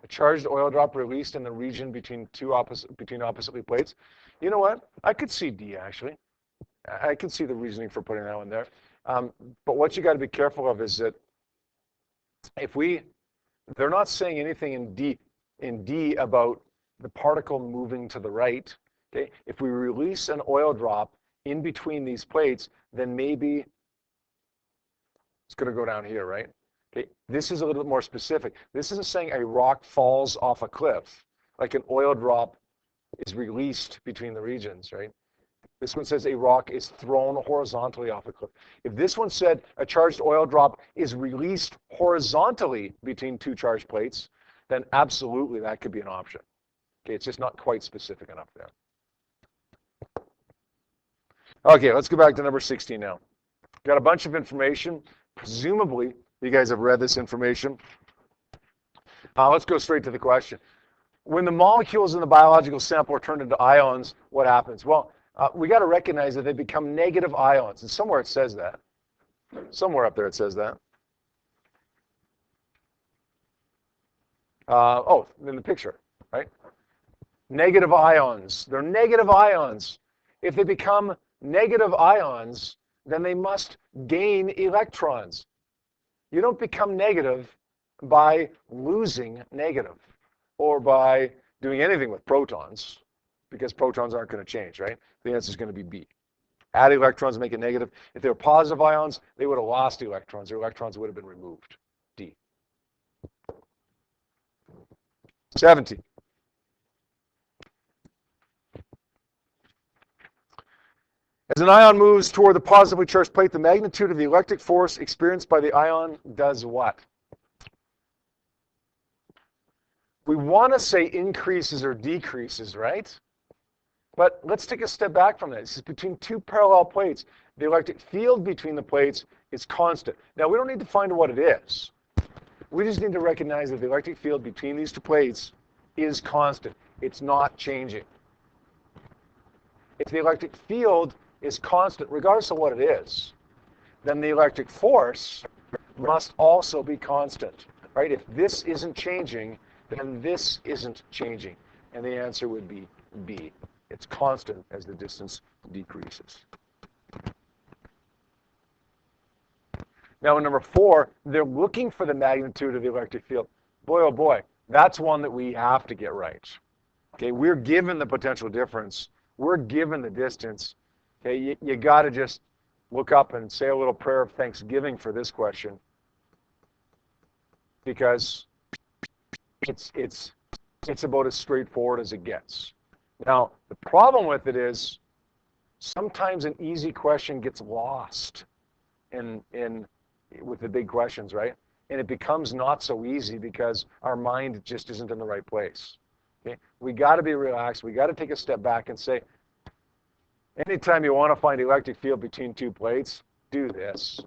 A charged oil drop released in the region between oppositely plates. You know what? I could see D, actually. I could see the reasoning for putting that one there. But what you got to be careful of is that they're not saying anything in D about the particle moving to the right. Okay? If we release an oil drop in between these plates, then maybe It's going to go down here, right? Okay, this is a little bit more specific. This isn't saying a rock falls off a cliff, like an oil drop is released between the regions, right? This one says a rock is thrown horizontally off a cliff. If this one said a charged oil drop is released horizontally between two charged plates, then absolutely that could be an option. Okay, it's just not quite specific enough there. Okay, let's go back to number 16 now. Got a bunch of information. Presumably, you guys have read this information. Let's go straight to the question. When the molecules in the biological sample are turned into ions, what happens? Well, we got to recognize that they become negative ions. And somewhere it says that. Somewhere up there it says that. Oh, in the picture, right? Negative ions. They're negative ions. If they become negative ions, then they must gain electrons. You don't become negative by losing negative or by doing anything with protons, because protons aren't going to change, right? The answer is going to be B. Add electrons, make it negative. If they were positive ions, they would have lost electrons. Their electrons would have been removed. D. 17. As an ion moves toward the positively charged plate, the magnitude of the electric force experienced by the ion does what? We want to say increases or decreases, right? But let's take a step back from that. This is between two parallel plates. The electric field between the plates is constant. Now, we don't need to find what it is. We just need to recognize that the electric field between these two plates is constant. It's not changing. If the electric field is constant, regardless of what it is, then the electric force must also be constant, right? If this isn't changing, then this isn't changing. And the answer would be B. It's constant as the distance decreases. Now in number 4, they're looking for the magnitude of the electric field. Boy, oh boy, that's one that we have to get right. Okay, we're given the potential difference. We're given the distance. Okay, you got to just look up and say a little prayer of thanksgiving for this question, because it's about as straightforward as it gets. Now, the problem with it is sometimes an easy question gets lost with the big questions, right? And it becomes not so easy because our mind just isn't in the right place. Okay? We got to be relaxed. We got to take a step back and say, anytime you want to find electric field between two plates, do this.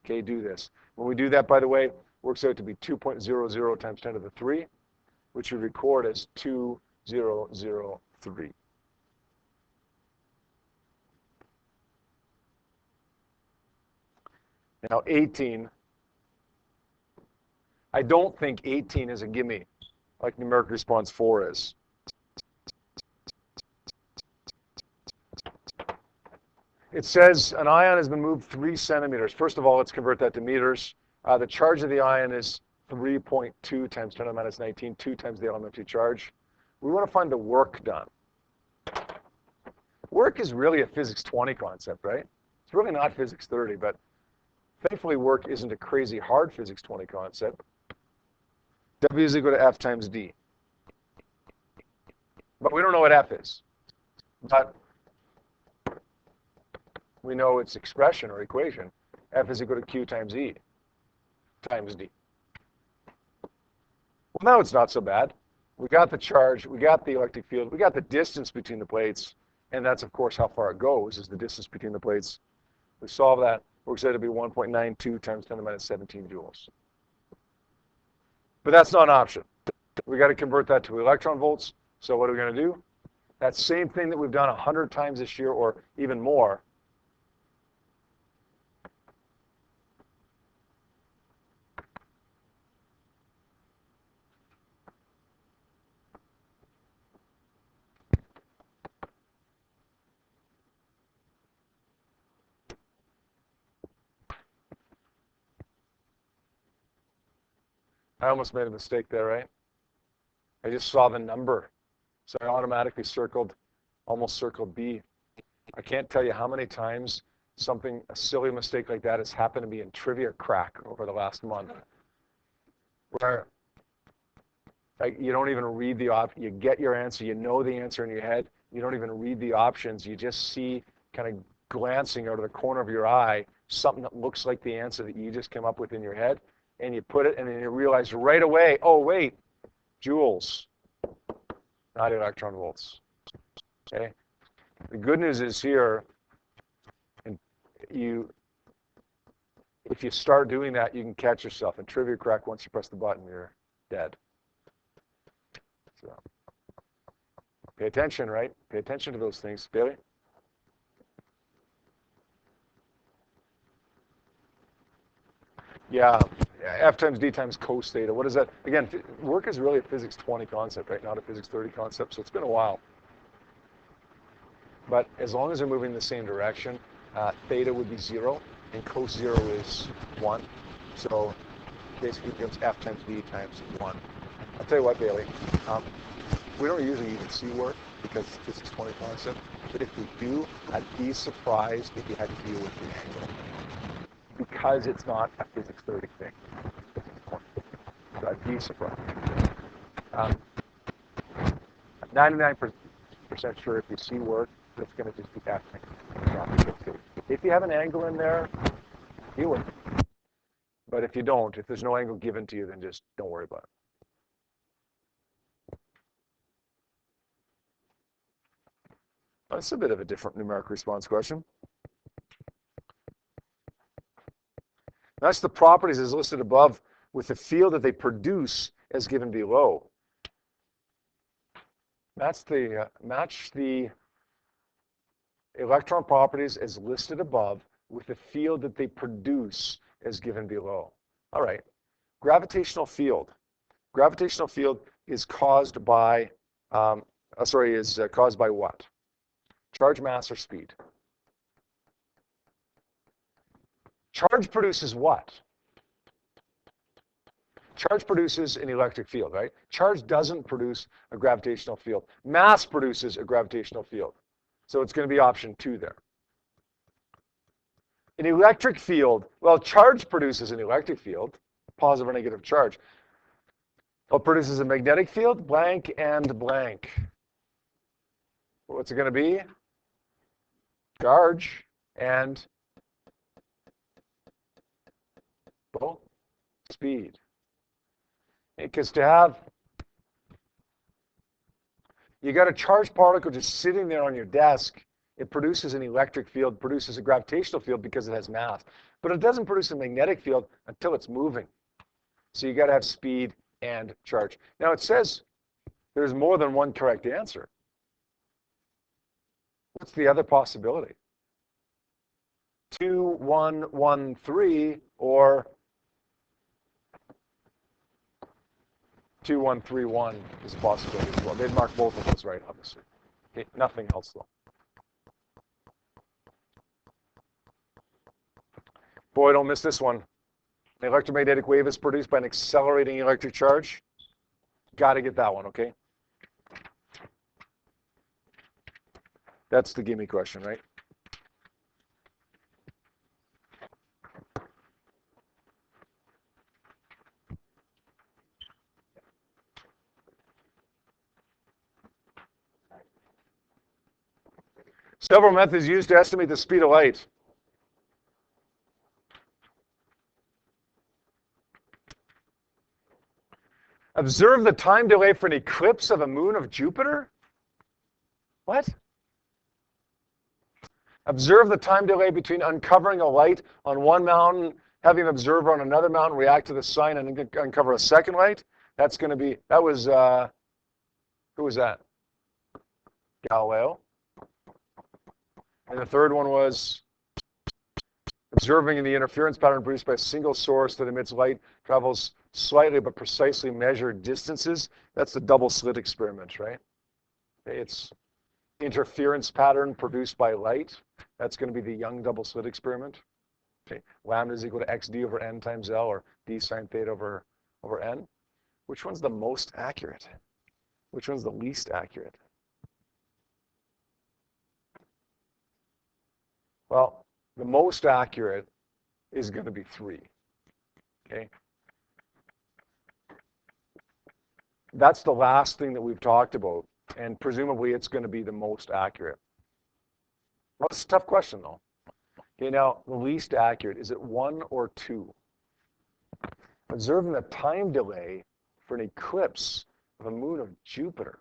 Okay, do this. When we do that, by the way, works out to be 2.00 times 10 to the 3, which we record as 2003. Now 18, I don't think 18 is a gimme like numeric response 4 is. It says an ion has been moved 3 centimeters. First of all, let's convert that to meters. The charge of the ion is 3.2 times 10 to the minus 19, 2 times the elementary charge. We want to find the work done. Work is really a physics 20 concept, right? It's really not physics 30, but thankfully work isn't a crazy hard physics 20 concept. W is equal to F times D. But we don't know what F is. But we know its expression or equation. F is equal to Q times E times D. Well, now it's not so bad. We got the charge, we got the electric field, we got the distance between the plates, and that's, of course, how far it goes, is the distance between the plates. We solve that. Works out to be 1.92 times 10 to the minus 17 joules. But that's not an option. We got to convert that to electron volts. So what are we going to do? That same thing that we've done 100 times this year or even more. I almost made a mistake there, right? I just saw the number. So I automatically almost circled B. I can't tell you how many times a silly mistake like that has happened to me in Trivia Crack over the last month, where you don't even read the option. You get your answer, you know the answer in your head. You don't even read the options. You just see kind of glancing out of the corner of your eye something that looks like the answer that you just came up with in your head, and you put it, and then you realize right away, oh wait, joules, not electron volts. Okay. The good news is here, and if you start doing that, you can catch yourself. In Trivia Crack, once you press the button, you're dead. So pay attention, right? Pay attention to those things. Bailey? Yeah, F times D times cos theta. What is that? Again, work is really a physics 20 concept, right? Not a physics 30 concept, so it's been a while. But as long as they're moving in the same direction, theta would be 0, and cos 0 is 1. So basically it becomes F times D times 1. I'll tell you what, Bailey, we don't usually even see work because it's physics 20 concept, but if we do, I'd be surprised if you had to deal with the angle, because it's not a physics 30 thing. So I'd be surprised. 99% sure if you see work, it's going to just be F times. If you have an angle in there, deal with it. But if you don't, if there's no angle given to you, then just don't worry about it. That's a bit of a different numeric response question. That's the properties as listed above with the field that they produce as given below. That's the match the electron properties as listed above with the field that they produce as given below. All right. Gravitational field. Gravitational field is caused by caused by what? Charge, mass, or speed? Charge produces what? Charge produces an electric field, right? Charge doesn't produce a gravitational field. Mass produces a gravitational field. So it's going to be option 2 there. An electric field, well, charge produces an electric field, positive or negative charge. What produces a magnetic field? Blank and blank. What's it going to be? Charge and well, speed. Because you got a charged particle just sitting there on your desk, it produces an electric field, produces a gravitational field because it has mass. But it doesn't produce a magnetic field until it's moving. So you got to have speed and charge. Now it says there's more than one correct answer. What's the other possibility? 2, 1, 1, 3, or 2, 1, 3, 1 is a possibility as well. They'd mark both of those right, obviously. Okay, nothing else, though. Boy, don't miss this one. An electromagnetic wave is produced by an accelerating electric charge. Got to get that one, okay? That's the gimme question, right? Several methods used to estimate the speed of light. Observe the time delay for an eclipse of a moon of Jupiter? What? Observe the time delay between uncovering a light on one mountain, having an observer on another mountain react to the sun and uncover a second light. That's going to be, that was, who was that? Galileo. And the third one was observing the interference pattern produced by a single source that emits light, travels slightly but precisely measured distances. That's the double slit experiment, right? It's interference pattern produced by light. That's going to be the Young double slit experiment. Okay. Lambda is equal to xd over n times L, or d sine theta over n. Which one's the most accurate? Which one's the least accurate? Well, The most accurate is going to be 3. Okay? That's the last thing that we've talked about, and presumably it's going to be the most accurate. Well, it's a tough question, though. Okay, now, the least accurate, is it 1 or 2? Observing the time delay for an eclipse of the moon of Jupiter.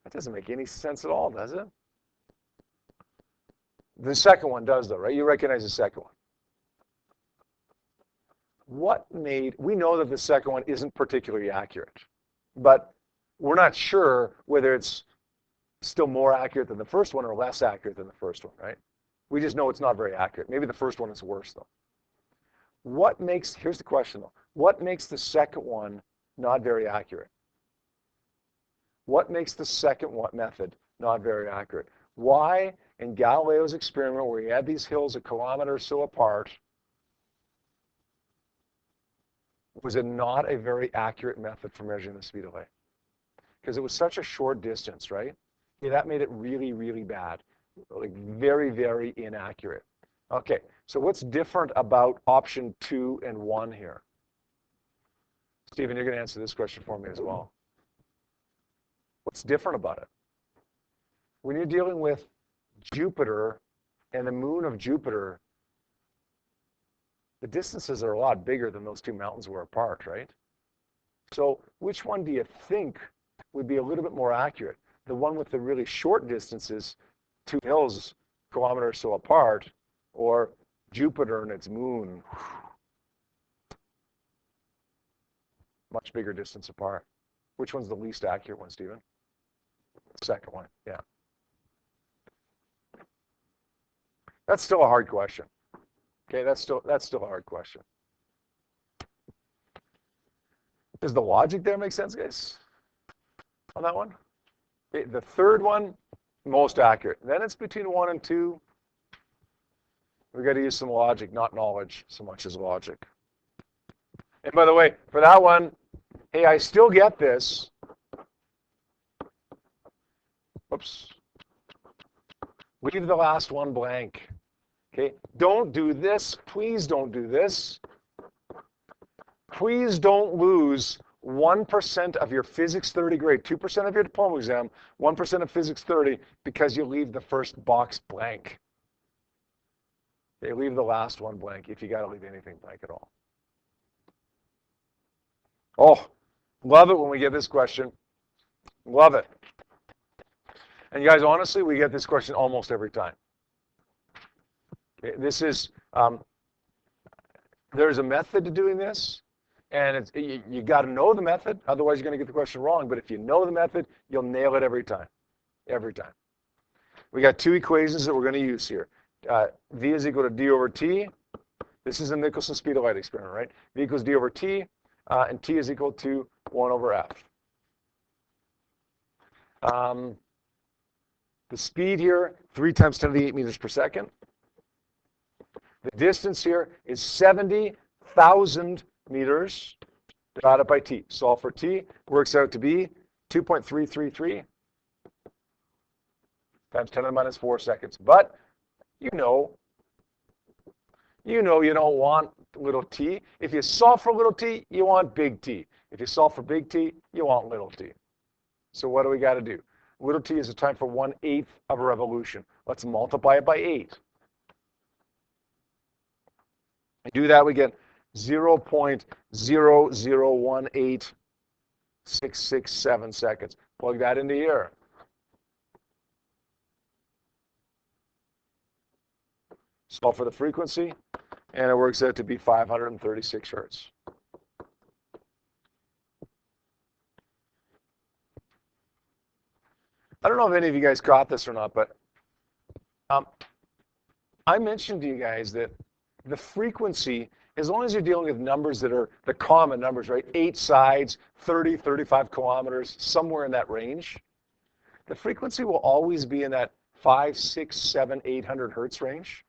That doesn't make any sense at all, does it? The second one does, though, right? You recognize the second one. We know that the second one isn't particularly accurate, but we're not sure whether it's still more accurate than the first one or less accurate than the first one, right? We just know it's not very accurate. Maybe the first one is worse, though. Here's the question, though. What makes the second one not very accurate? What makes the second method not very accurate? Why, in Galileo's experiment, where he had these hills a kilometer or so apart, was it not a very accurate method for measuring the speed of light? Because it was such a short distance, right? Yeah, that made it really, really bad. Like very, very inaccurate. Okay, so what's different about option 2 and 1 here? Stephen, you're going to answer this question for me as well. What's different about it? When you're dealing with Jupiter and the moon of Jupiter, the distances are a lot bigger than those two mountains were apart, right? So which one do you think would be a little bit more accurate? The one with the really short distances, 2 hills, kilometer or so apart, or Jupiter and its moon, much bigger distance apart? Which one's the least accurate one, Stephen? The second one, yeah. That's still a hard question. Okay, that's still a hard question. Does the logic there make sense, guys? On that one? Okay, the third one, most accurate. Then it's between 1 and 2. We've got to use some logic, not knowledge so much as logic. And by the way, for that one, hey, I still get this. Oops. Leave the last one blank. Okay, don't do this. Please don't do this. Please don't lose 1% of your Physics 30 grade, 2% of your diploma exam, 1% of Physics 30 because you leave the first box blank. Okay, leave the last one blank if you got to leave anything blank at all. Oh, love it when we get this question. Love it. And you guys, honestly, we get this question almost every time. Okay, this is, there's a method to doing this, and you got to know the method, otherwise you're going to get the question wrong. But if you know the method, you'll nail it every time. Every time. We got 2 equations that we're going to use here. V is equal to d over t. This is a Michelson speed of light experiment, right? V equals d over t, and t is equal to 1 over f. The speed here, 3 times 10 to the 8 meters per second. The distance here is 70,000 meters divided by t. Solve for t, works out to be 2.333 times 10 to the minus 4 seconds. But you know you don't want little t. If you solve for little t, you want big T. If you solve for big T, you want little t. So what do we got to do? Little t is the time for 1/8 of a revolution. Let's multiply it by 8. We do that, we get 0.0018667 seconds. Plug that into here. Solve for the frequency, and it works out to be 536 hertz. I don't know if any of you guys caught this or not, but I mentioned to you guys that the frequency, as long as you're dealing with numbers that are the common numbers, right? 8 sides, 30, 35 kilometers, somewhere in that range, the frequency will always be in that 5, 6, 7, 800 hertz range.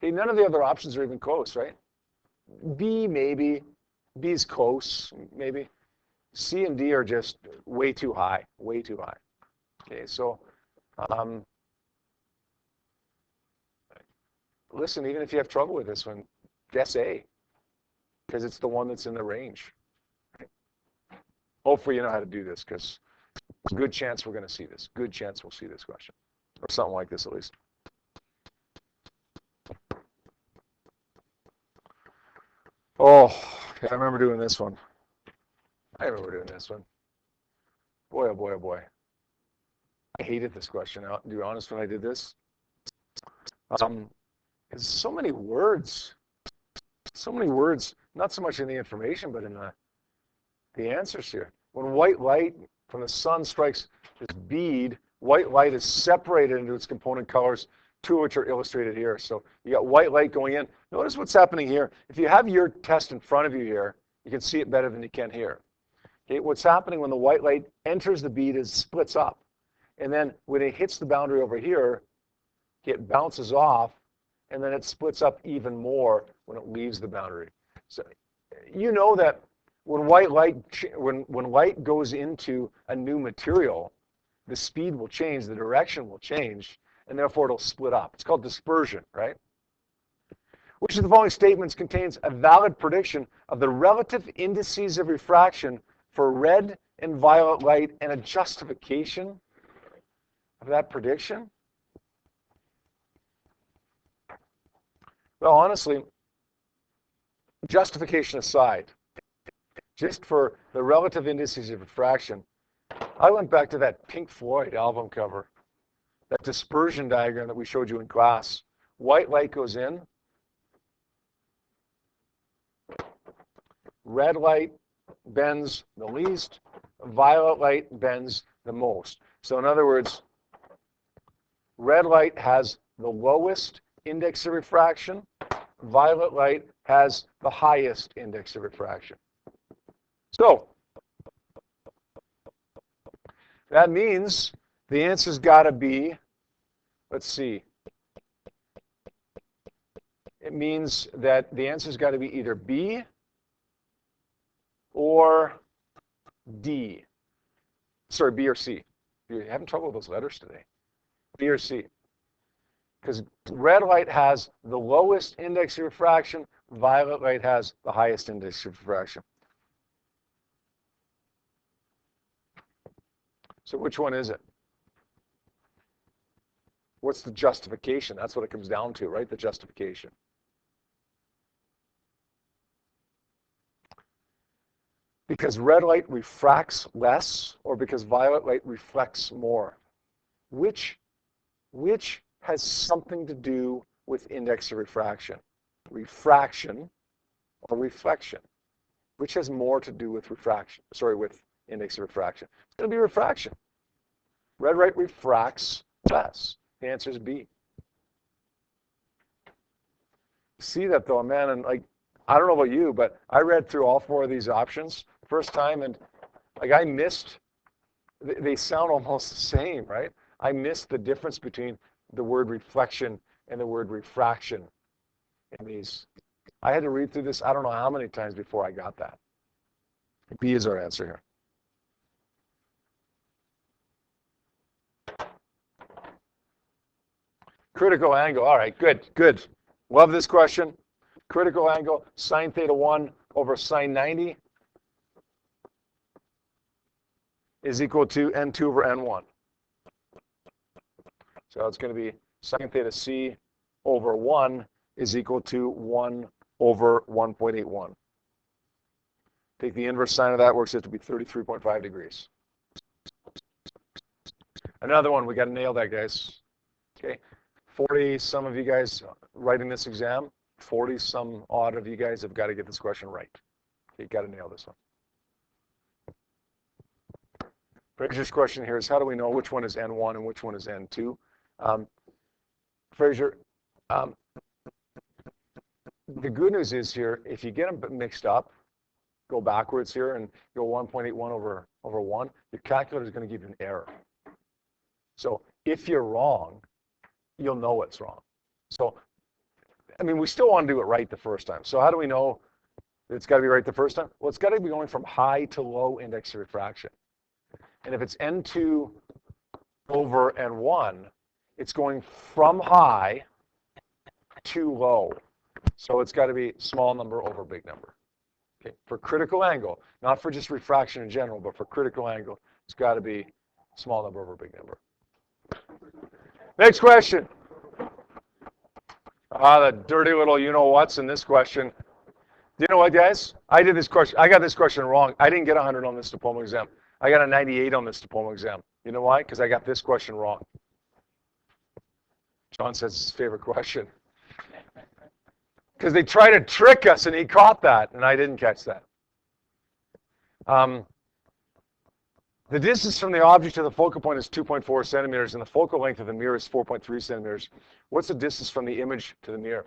Okay, none of the other options are even close, right? B, maybe. B is close, maybe. C and D are just way too high, way too high. Okay, so listen, even if you have trouble with this one, guess A, because it's the one that's in the range. Hopefully you know how to do this, because there's a good chance we're going to see this. Good chance we'll see this question, or something like this at least. Oh, yeah, I remember doing this one. Boy, oh boy, oh boy. I hated this question. To be honest, when I did this, there's so many words, not so much in the information, but in the answers here. When white light from the sun strikes this bead, white light is separated into its component colors, two of which are illustrated here. So you got white light going in. Notice what's happening here. If you have your test in front of you here, you can see it better than you can here. Okay, what's happening when the white light enters the bead is splits up. And then when it hits the boundary over here, it bounces off, and then it splits up even more when it leaves the boundary. So you know that when when light goes into a new material, the speed will change, the direction will change, and therefore it'll split up. It's called dispersion, right? Which of the following statements contains a valid prediction of the relative indices of refraction for red and violet light and a justification of that prediction? Well, honestly, justification aside, just for the relative indices of refraction, I went back to that Pink Floyd album cover, that dispersion diagram that we showed you in class. White light goes in, red light bends the least, violet light bends the most. So in other words, red light has the lowest index of refraction, violet light has the highest index of refraction. So that means the answer's got to be, let's see, it means that the answer's got to be either B or D. Sorry, B or C. You're having trouble with those letters today. B or C. Because red light has the lowest index of refraction, violet light has the highest index of refraction. So which one is it? What's the justification? That's what it comes down to, right? The justification. Because red light refracts less, or because violet light reflects more? Which has something to do with index of refraction? Refraction or reflection? Which has more to do with refraction? Sorry, with index of refraction. It's going to be refraction. Red light refracts less. The answer is B. See that though, man, and like, I don't know about you, but I read through all four of these options first time, and like I missed, they sound almost the same, right? I missed the difference between the word reflection and the word refraction in these. I had to read through this I don't know how many times before I got that. B is our answer here. Critical angle. All right, good. Love this question. Critical angle, sine theta 1 over sine 90 is equal to n2 over n1. So it's going to be sine theta c over 1 is equal to 1 over 1.81. Take the inverse sine of that, works out to be 33.5 degrees. Another one, we got to nail that, guys. Okay, 40 some of you guys writing this exam, 40 some odd of you guys have got to get this question right. You got to nail this one. Fraser's question here is, how do we know which one is N1 and which one is N2? Fraser, the good news is here, if you get them mixed up, go backwards here and go 1.81 over 1, your calculator is going to give you an error. So if you're wrong, you'll know it's wrong. So, I mean, we still want to do it right the first time. So how do we know it's got to be right the first time? Well, it's got to be going from high to low index of refraction. And if it's N2 over N1, it's going from high too low. So it's got to be small number over big number. Okay, for critical angle, not for just refraction in general, but for critical angle, it's got to be small number over big number. Next question. The dirty little you-know-what's in this question. Do you know what, guys? I got this question wrong. I didn't get 100 on this diploma exam. I got a 98 on this diploma exam. You know why? Because I got this question wrong. John says it's his favorite question. Because they try to trick us, and he caught that, and I didn't catch that. The distance from the object to the focal point is 2.4 centimeters, and the focal length of the mirror is 4.3 centimeters. What's the distance from the image to the mirror?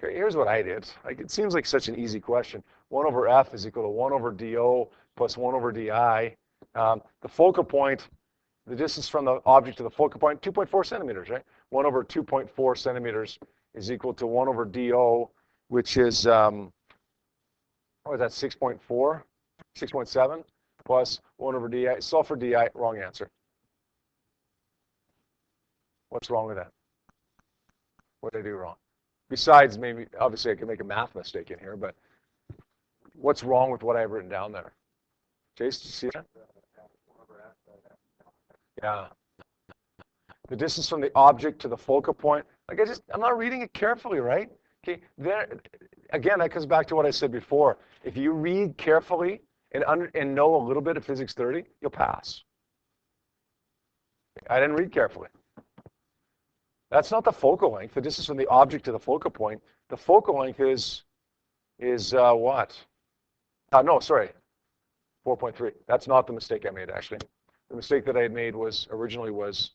Okay, here's what I did. It seems like such an easy question. 1 over f is equal to 1 over do plus 1 over di. The focal point, the distance from the object to the focal point, 2.4 centimeters, right? 1 over 2.4 centimeters is equal to 1 over do, which is, what is that, 6.4? 6.7 plus 1 over di. Solve for di, wrong answer. What's wrong with that? What did I do wrong? Besides, maybe, obviously I could make a math mistake in here, but what's wrong with what I've written down there? Jace, did you see that? Yeah. The distance from the object to the focal point. Like I'm not reading it carefully, right? Okay. There, again, that comes back to what I said before. If you read carefully and know a little bit of physics 30, you'll pass. I didn't read carefully. That's not the focal length. The distance from the object to the focal point. The focal length is what? No, sorry, 4.3. That's not the mistake I made, actually. The mistake that I had made originally was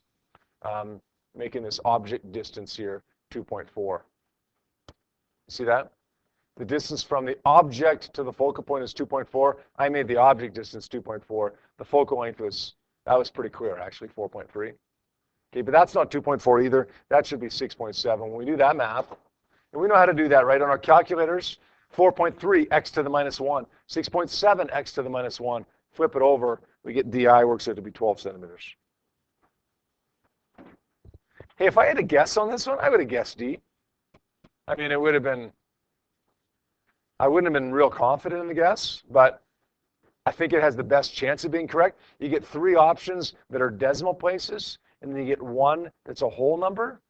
making this object distance here 2.4. See that? The distance from the object to the focal point is 2.4. I made the object distance 2.4. The focal length was pretty clear, actually, 4.3. Okay, but that's not 2.4 either. That should be 6.7. When we do that math, and we know how to do that, right? On our calculators, 4.3 x to the minus 1, 6.7 x to the minus 1. Flip it over, we get di works out to be 12 centimeters. Hey, if I had to guess on this one, I would have guessed D. I mean, it would have been, I wouldn't have been real confident in the guess, but I think it has the best chance of being correct. You get 3 options that are decimal places, and then you get 1 that's a whole number.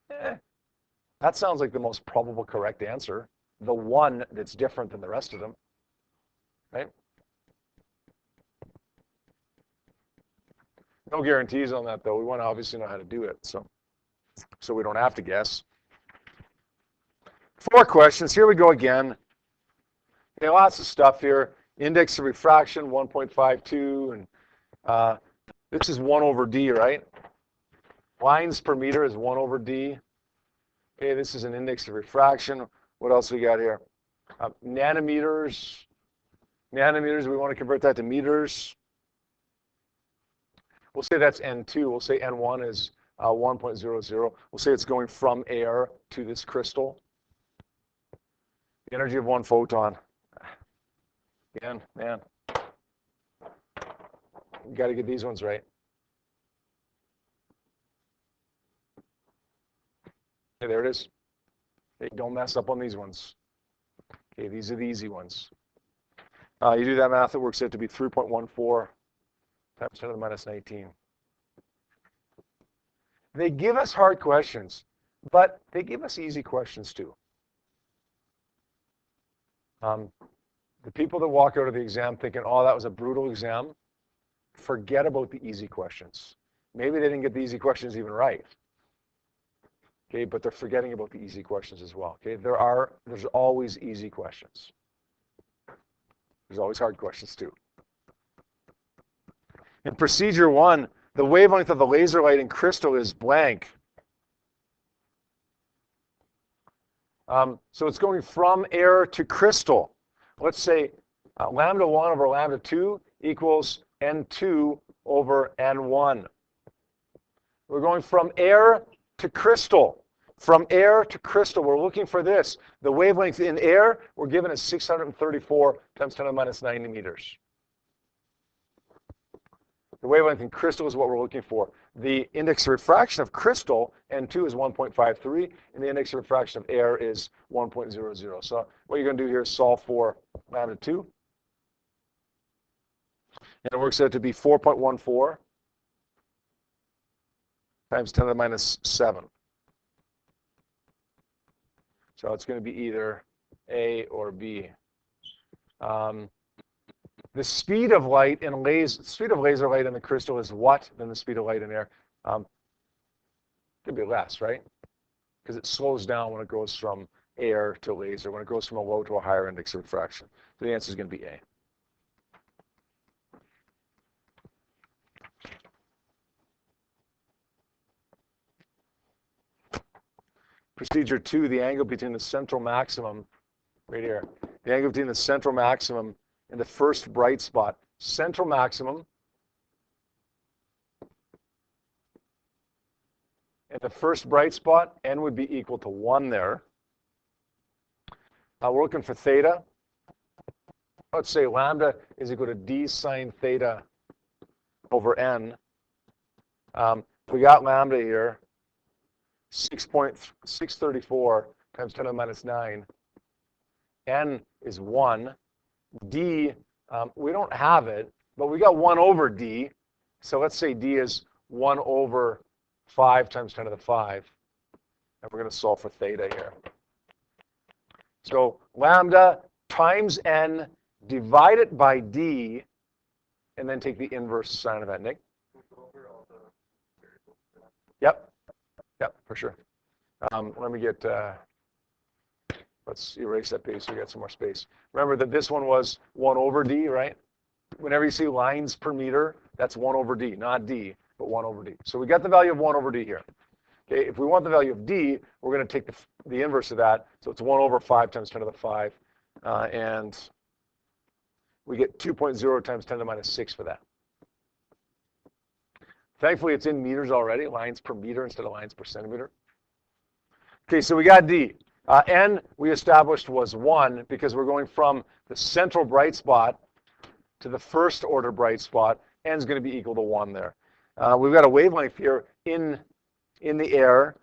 That sounds like the most probable correct answer. The 1 that's different than the rest of them, right? No guarantees on that, though. We want to obviously know how to do it, so we don't have to guess. 4 questions. Here we go again. Okay, lots of stuff here. Index of refraction, 1.52, and this is 1 over d, right? Lines per meter is 1 over d. Okay, this is an index of refraction. What else we got here? Nanometers. Nanometers, we want to convert that to meters. We'll say that's N2. We'll say N1 is 1.00. We'll say it's going from air to this crystal. The energy of 1 photon. Again, man. You got to get these ones right. Okay, there it is. Hey, don't mess up on these ones. Okay, these are the easy ones. You do that math, it works out to be 3.14 times 10 to the minus 19. They give us hard questions, but they give us easy questions too. The people that walk out of the exam thinking, oh, that was a brutal exam, forget about the easy questions. Maybe they didn't get the easy questions even right. Okay, but they're forgetting about the easy questions as well. Okay, there's always easy questions. There's always hard questions too. In procedure 1, the wavelength of the laser light in crystal is blank. So it's going from air to crystal. Let's say lambda 1 over lambda 2 equals N2 over N1. We're going from air to crystal. From air to crystal, we're looking for this. The wavelength in air, we're given as 634 times 10 to the minus 90 meters. The wavelength in crystal is what we're looking for. The index of refraction of crystal, N2, is 1.53, and the index of refraction of air is 1.00. So what you're going to do here is solve for lambda 2. And it works out to be 4.14 times 10 to the minus 7. So it's going to be either A or B. The speed of light in laser light in the crystal is what than the speed of light in air? Could be less, right? Because it slows down when it goes from air to laser, when it goes from a low to a higher index of refraction. So the answer is going to be A. Procedure 2, the angle between the central maximum, right here, the angle between the central maximum and the first bright spot. Central maximum and the first bright spot, n would be equal to 1 there. We're looking for theta. Let's say lambda is equal to d sine theta over n. We got lambda here, 6.634 times 10 to the minus 9. N is 1. D, we don't have it, but we got 1 over D. So let's say D is 1 over 5 times 10 to the 5. And we're going to solve for theta here. So lambda times N divided by D, and then take the inverse sign of that, Nick. Yep. Yep, for sure. Let me get, let's erase that page so we got some more space. Remember that this one was 1 over D, right? Whenever you see lines per meter, that's 1 over D, not D, but 1 over D. So we got the value of 1 over D here. Okay, if we want the value of D, we're going to take the inverse of that. So it's 1 over 5 times 10 to the 5. And we get 2.0 times 10 to the minus 6 for that. Thankfully, it's in meters already, lines per meter instead of lines per centimeter. Okay, so we got D. N, we established, was 1 because we're going from the central bright spot to the first order bright spot. N is going to be equal to 1 there. We've got a wavelength here in the air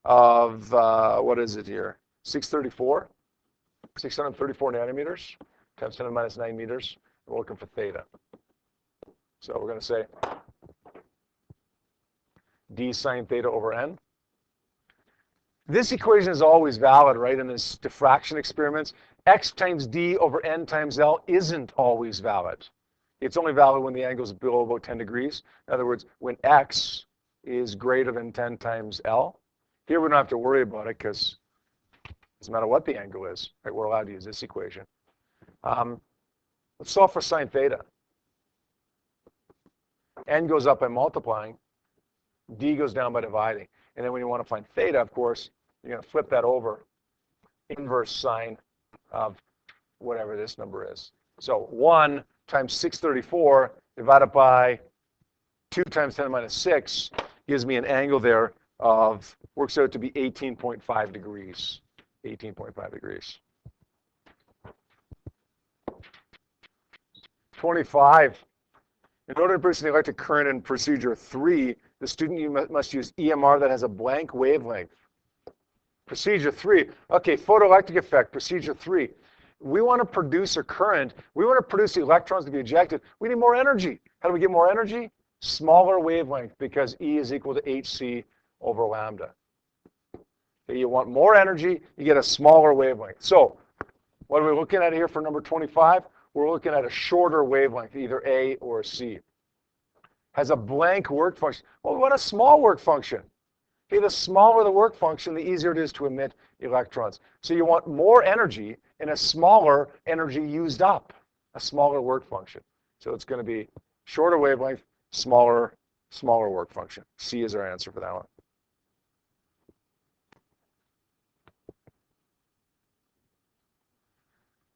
of, what is it here? 634 nanometers times 10 to the minus 9 meters. We're looking for theta. So we're going to say d sine theta over n. This equation is always valid, right, in this diffraction experiments. X times d over n times L isn't always valid. It's only valid when the angle is below about 10 degrees. In other words, when X is greater than 10 times L. Here we don't have to worry about it because it doesn't matter what the angle is, right? We're allowed to use this equation. Let's solve for sine theta. N goes up by multiplying. D goes down by dividing. And then when you want to find theta, of course, you're going to flip that over, inverse sine of whatever this number is. So 1 times 634 divided by 2 times 10 to the minus 6 gives me an angle there of, works out to be 18.5 degrees. 18.5 degrees. 25. In order to produce an electric current in procedure 3, the student must use EMR that has a blank wavelength. Procedure 3. Okay, photoelectric effect, procedure 3. We want to produce a current. We want to produce the electrons to be ejected. We need more energy. How do we get more energy? Smaller wavelength, because E is equal to HC over lambda. Okay, you want more energy, you get a smaller wavelength. So what are we looking at here for number 25? We're looking at a shorter wavelength, either A or C. Has a blank work function. Well, we want a small work function. Okay, the smaller the work function, the easier it is to emit electrons. So you want more energy in a smaller energy used up, a smaller work function. So it's going to be shorter wavelength, smaller work function. C is our answer for that one.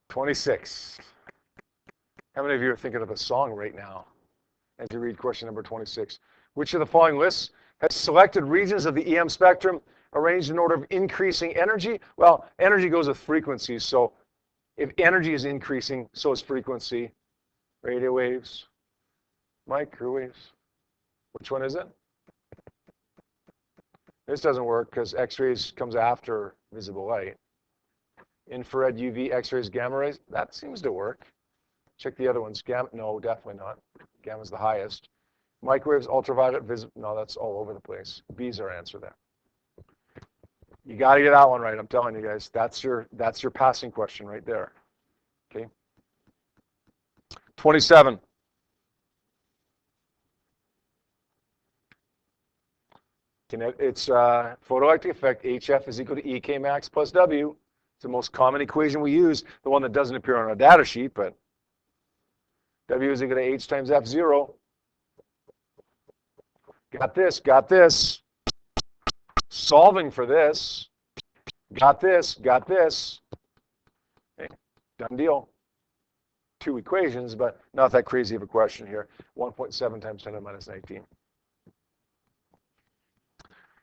'26. How many of you are thinking of a song right now as you read question number 26? Which of the following lists has selected regions of the EM spectrum arranged in order of increasing energy? Well, energy goes with frequency, so if energy is increasing, so is frequency. Radio waves, microwaves, Which one is it? This doesn't work because X-rays comes after visible light. Infrared, UV, X-rays, gamma rays, that seems to work. Check the other ones. Gamma, no, definitely not. Gamma's the highest. Microwaves, ultraviolet, visible, no, that's all over the place. B's our answer there. You got to get that one right, I'm telling you guys. That's your passing question right there. Okay. 27. It's photoelectric effect, HF is equal to EK max plus W. It's the most common equation we use, the one that doesn't appear on our data sheet, but W is equal to H times F0. Got this, got this. Solving for this. Got this, got this. Okay, done deal. 2 equations, but not that crazy of a question here. 1.7 times 10 to the minus 19.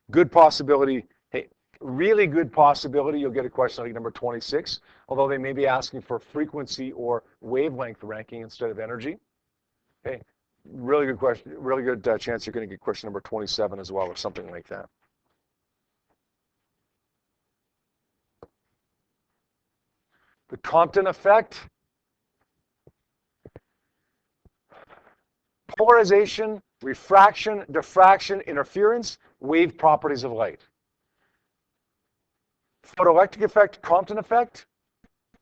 Good possibility, hey, really good possibility you'll get a question like number 26, although they may be asking for frequency or wavelength ranking instead of energy. Okay, really good question, really good chance you're going to get question number 27 as well or something like that. The Compton effect, polarization, refraction, diffraction, interference, wave properties of light. Photoelectric effect, Compton effect,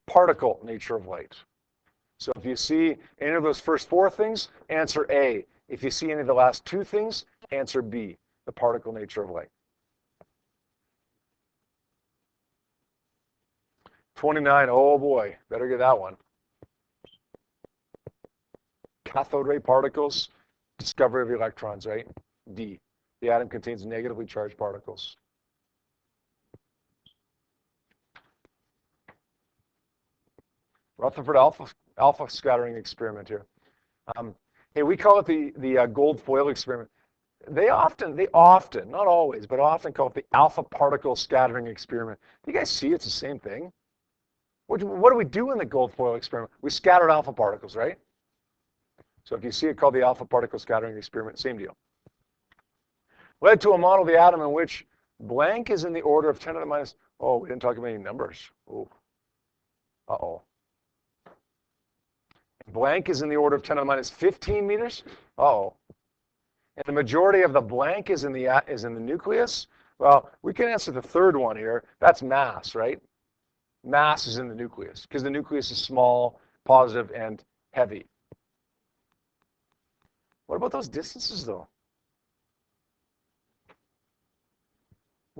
particle nature of light. So if you see any of those first 4 things, answer A. If you see any of the last 2 things, answer B, the particle nature of light. 29, oh boy, better get that one. Cathode ray particles, discovery of electrons, right? D, the atom contains negatively charged particles. Rutherford alpha scattering experiment here. Hey, we call it the gold foil experiment. They often, not always, but often call it the alpha particle scattering experiment. Do you guys see it's the same thing? What do we do in the gold foil experiment? We scattered alpha particles, right? So if you see it called the alpha particle scattering experiment, same deal. Led to a model of the atom in which blank is in the order of 10 to the minus, oh, we didn't talk about any numbers. Oh, uh-oh. Blank is in the order of 10 to the minus 15 meters. Uh-oh. And the majority of the blank is in the nucleus. Well, we can answer the third one here. That's mass, right? Mass is in the nucleus because the nucleus is small, positive, and heavy. What about those distances, though?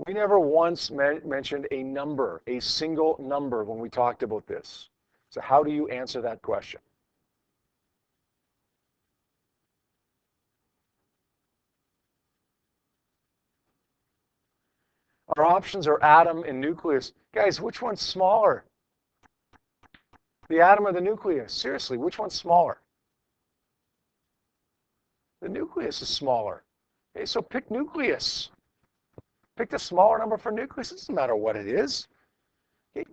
We never once mentioned a number, a single number when we talked about this. So how do you answer that question? Our options are atom and nucleus. Guys, which one's smaller? The atom or the nucleus? Seriously, which one's smaller? The nucleus is smaller. Okay, so pick nucleus. Pick the smaller number for nucleus. It doesn't matter what it is. Okay.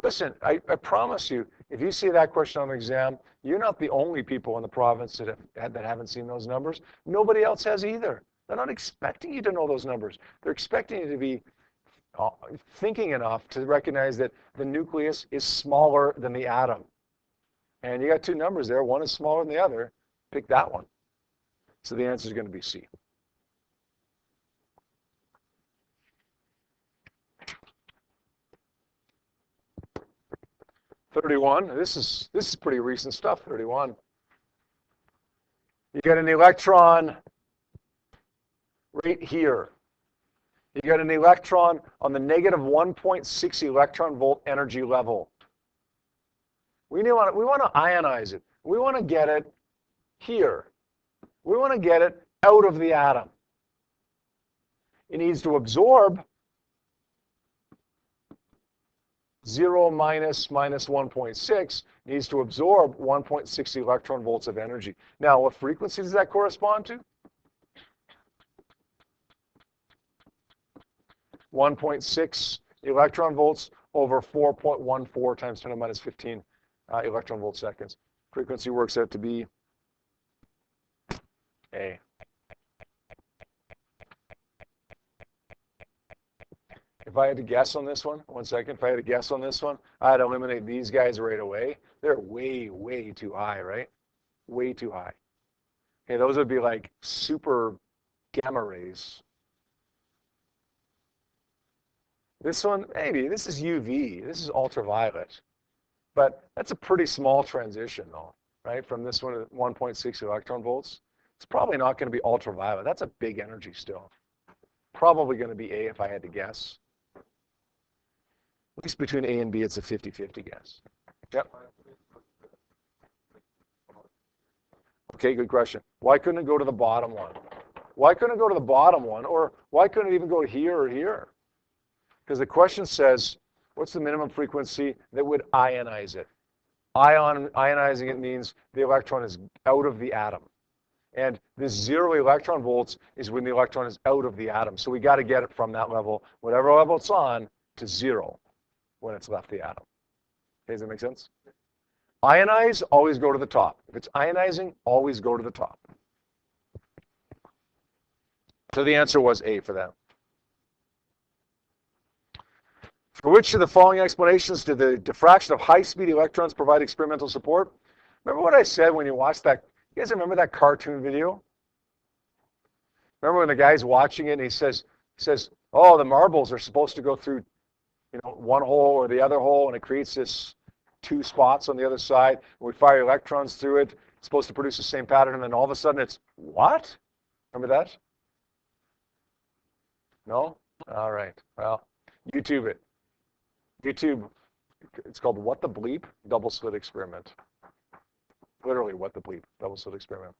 Listen, I promise you, if you see that question on the exam, you're not the only people in the province that haven't seen those numbers. Nobody else has either. They're not expecting you to know those numbers. They're expecting you to be thinking enough to recognize that the nucleus is smaller than the atom. And you got 2 numbers there. One is smaller than the other. Pick that one. So the answer is going to be C. (31). This is pretty recent stuff. 31. You get an electron right here. You get an electron on the negative 1.6 electron volt energy level. We want to ionize it. We want to get it here. We want to get it out of the atom. It needs to absorb 0 minus 1.6, needs to absorb 1.6 electron volts of energy. Now, what frequency does that correspond to? 1.6 electron volts over 4.14 times 10 to the minus 15 electron volt seconds. Frequency works out to be A. if I had to guess on this one, 1 second, if I had to guess on this one, I'd eliminate these guys right away. They're way, way too high, right? Way too high. Okay, those would be like super gamma rays. This one, maybe, this is UV, this is ultraviolet. But that's a pretty small transition though, right? From this one to 1.6 electron volts. It's probably not going to be ultraviolet. That's a big energy still. Probably going to be A if I had to guess. At least between A and B, it's a 50-50 guess. Yep. Okay, good question. Why couldn't it go to the bottom one? Why couldn't it go to the bottom one? Or why couldn't it even go here or here? Because the question says, what's the minimum frequency that would ionize it? Ionizing it means the electron is out of the atom. And this 0 electron volts is when the electron is out of the atom. So we got to get it from that level, whatever level it's on, to 0 when it's left the atom. Okay, does that make sense? Ionize, always go to the top. If it's ionizing, always go to the top. So the answer was A for that. For which of the following explanations did the diffraction of high-speed electrons provide experimental support? Remember what I said when you watched that? You guys remember that cartoon video? Remember when the guy's watching it and he says, oh, the marbles are supposed to go through, one hole or the other hole, and it creates this 2 spots on the other side. We fire electrons through it. It's supposed to produce the same pattern, and then all of a sudden it's what? Remember that? No? All right. Well, YouTube it. YouTube, it's called What the Bleep Double Slit Experiment. Literally, What the Bleep Double Slit Experiment.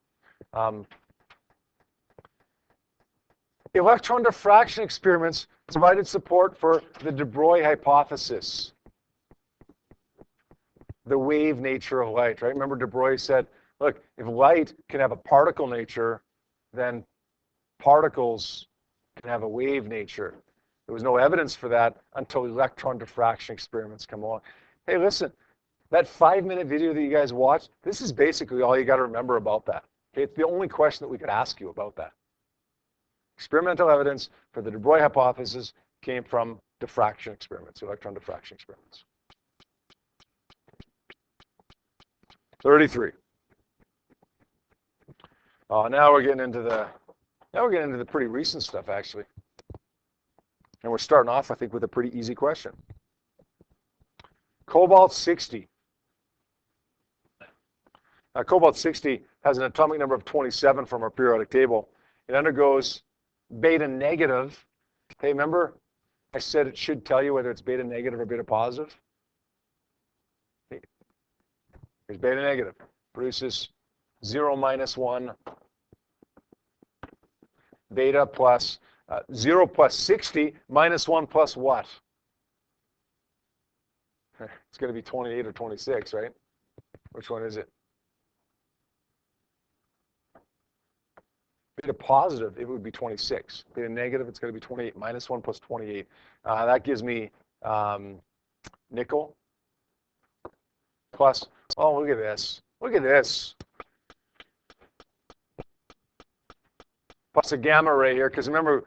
Electron diffraction experiments provided support for the de Broglie hypothesis, the wave nature of light, right? Remember de Broglie said, look, if light can have a particle nature, then particles can have a wave nature. There was no evidence for that until electron diffraction experiments come along. Hey, listen, that 5-minute video that you guys watched, this is basically all you got to remember about that. Okay, it's the only question that we could ask you about that. Experimental evidence for the de Broglie hypothesis came from diffraction experiments, electron diffraction experiments. 33. Now we're getting into the pretty recent stuff, actually. And we're starting off, I think, with a pretty easy question. Cobalt-60. Now, cobalt-60 has an atomic number of 27 from our periodic table. It undergoes beta negative. Hey, remember I said it should tell you whether it's beta negative or beta positive? Here's beta negative. Produces 0 minus 1. Beta plus 0 plus 60 minus 1 plus what? It's going to be 28 or 26, right? Which one is it? Beta positive, it would be 26. Beta negative, it's going to be 28. Minus 1 plus 28. That gives me nickel plus, oh, look at this. Look at this. Plus a gamma ray here, because remember,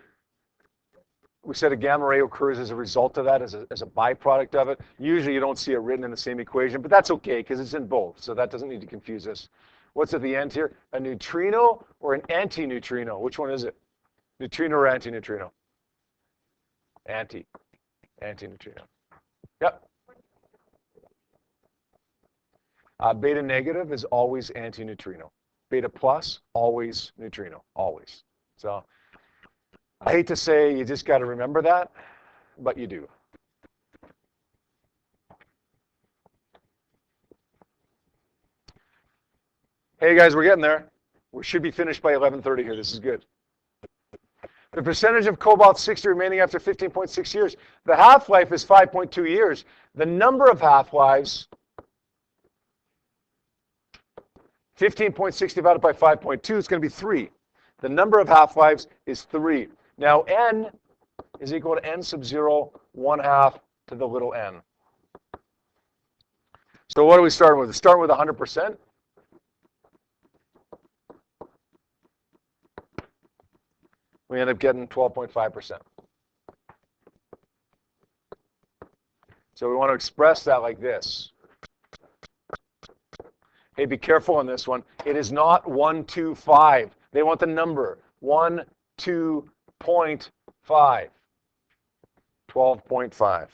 we said a gamma ray occurs as a result of that, as a byproduct of it. Usually you don't see it written in the same equation, but that's okay, because it's in both, so that doesn't need to confuse us. What's at the end here? A neutrino or an antineutrino? Which one is it? Neutrino or antineutrino? Antineutrino. Yep. Beta negative is always antineutrino. Beta plus, always neutrino, always. So I hate to say you just got to remember that, but you do. Hey guys, we're getting there. We should be finished by 11:30 here. This is good. The percentage of cobalt-60 remaining after 15.6 years. The half-life is 5.2 years. The number of half-lives, 15.6 divided by 5.2 is going to be 3. The number of half-lives is 3. Now, n is equal to n sub 0, 1/2 to the little n. So what are we starting with? We're starting with 100%. We end up getting 12.5%. So we want to express that like this. Hey, be careful on this one. It is not 125. They want the number 12.5. 12.5.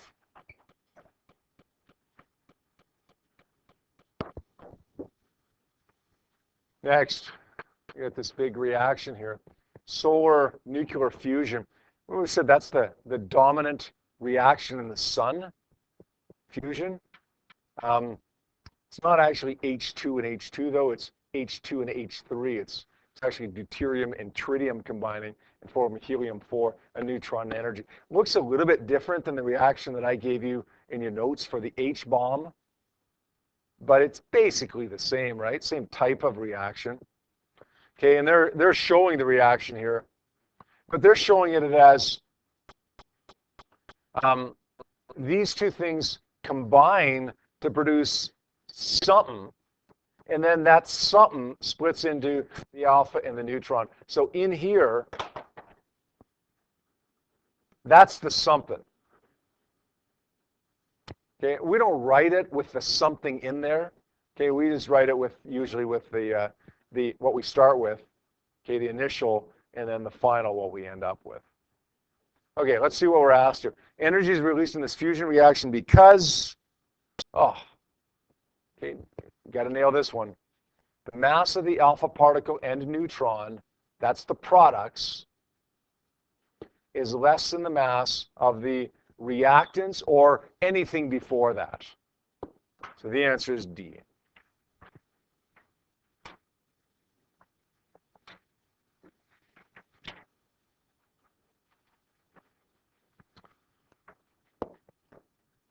Next, we got this big reaction here. Solar nuclear fusion. Remember we said that's the dominant reaction in the sun, fusion. It's not actually H2 and H2 though, it's H2 and H3. It's actually deuterium and tritium combining and forming helium-4, a neutron energy. Looks a little bit different than the reaction that I gave you in your notes for the H-bomb, but it's basically the same, right? Same type of reaction. Okay, and they're showing the reaction here, but they're showing it as these two things combine to produce something, and then that something splits into the alpha and the neutron. So in here, that's the something. Okay, we don't write it with the something in there. Okay, we just write it with usually with the what we start with. Okay, the initial and then the final what we end up with. Okay, let's see what we're asked here. Energy is released in this fusion reaction because, okay, got to nail this one. The mass of the alpha particle and neutron, that's the products, is less than the mass of the reactants or anything before that. So the answer is D.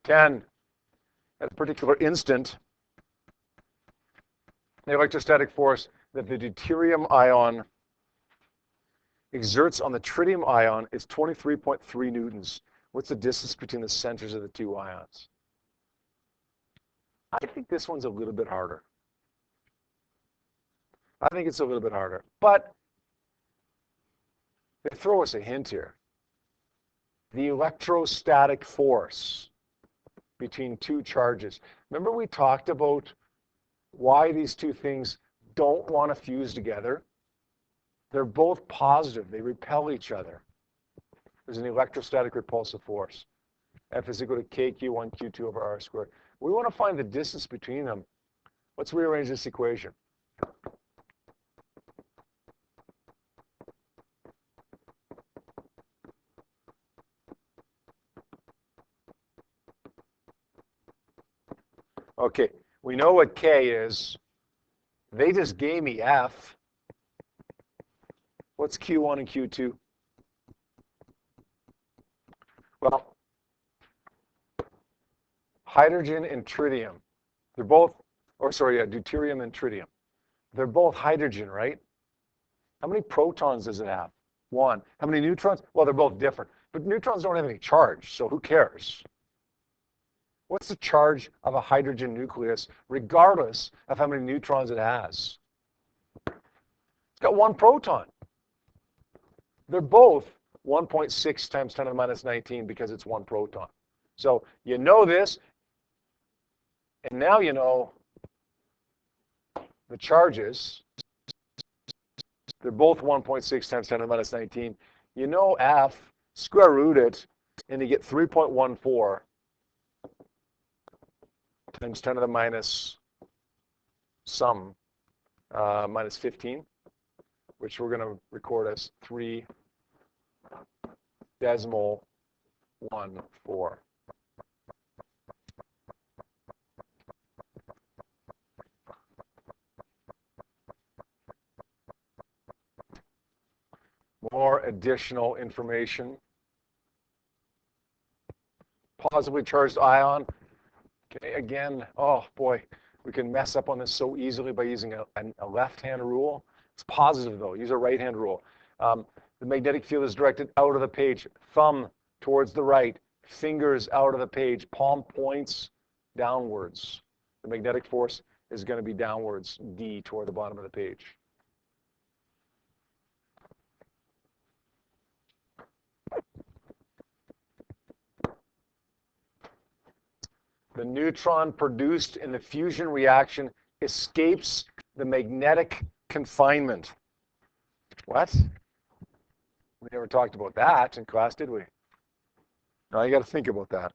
At a particular instant, the electrostatic force that the deuterium ion exerts on the tritium ion is 23.3 newtons. What's the distance between the centers of the two ions? I think this one's a little bit harder. I think it's a little bit harder. But they throw us a hint here. The electrostatic force between two charges. Remember we talked about why these two things don't want to fuse together? They're both positive. They repel each other. There's an electrostatic repulsive force. F is equal to KQ1 Q2 over R squared. We want to find the distance between them. Let's rearrange this equation. Okay, we know what K is. They just gave me F. What's Q1 and Q2? Well, hydrogen and tritium. They're both, deuterium and tritium. They're both hydrogen, right? How many protons does it have? 1. How many neutrons? Well, they're both different. But neutrons don't have any charge, so who cares? What's the charge of a hydrogen nucleus, regardless of how many neutrons it has? It's got 1 proton. They're both 1.6 times 10 to the minus 19 because it's 1 proton. So you know this, and now you know the charges. They're both 1.6 times 10 to the minus 19. You know F, square root it, and you get 3.14 times 10 to the minus minus 15, which we're going to record as 3.14. More additional information. Positively charged ion. Okay, again, oh boy, we can mess up on this so easily by using a left-hand rule. It's positive though, use a right-hand rule. The magnetic field is directed out of the page, thumb towards the right, fingers out of the page, palm points downwards. The magnetic force is going to be downwards, D, toward the bottom of the page. The neutron produced in the fusion reaction escapes the magnetic confinement. What? We never talked about that in class, did we? Now you got to think about that.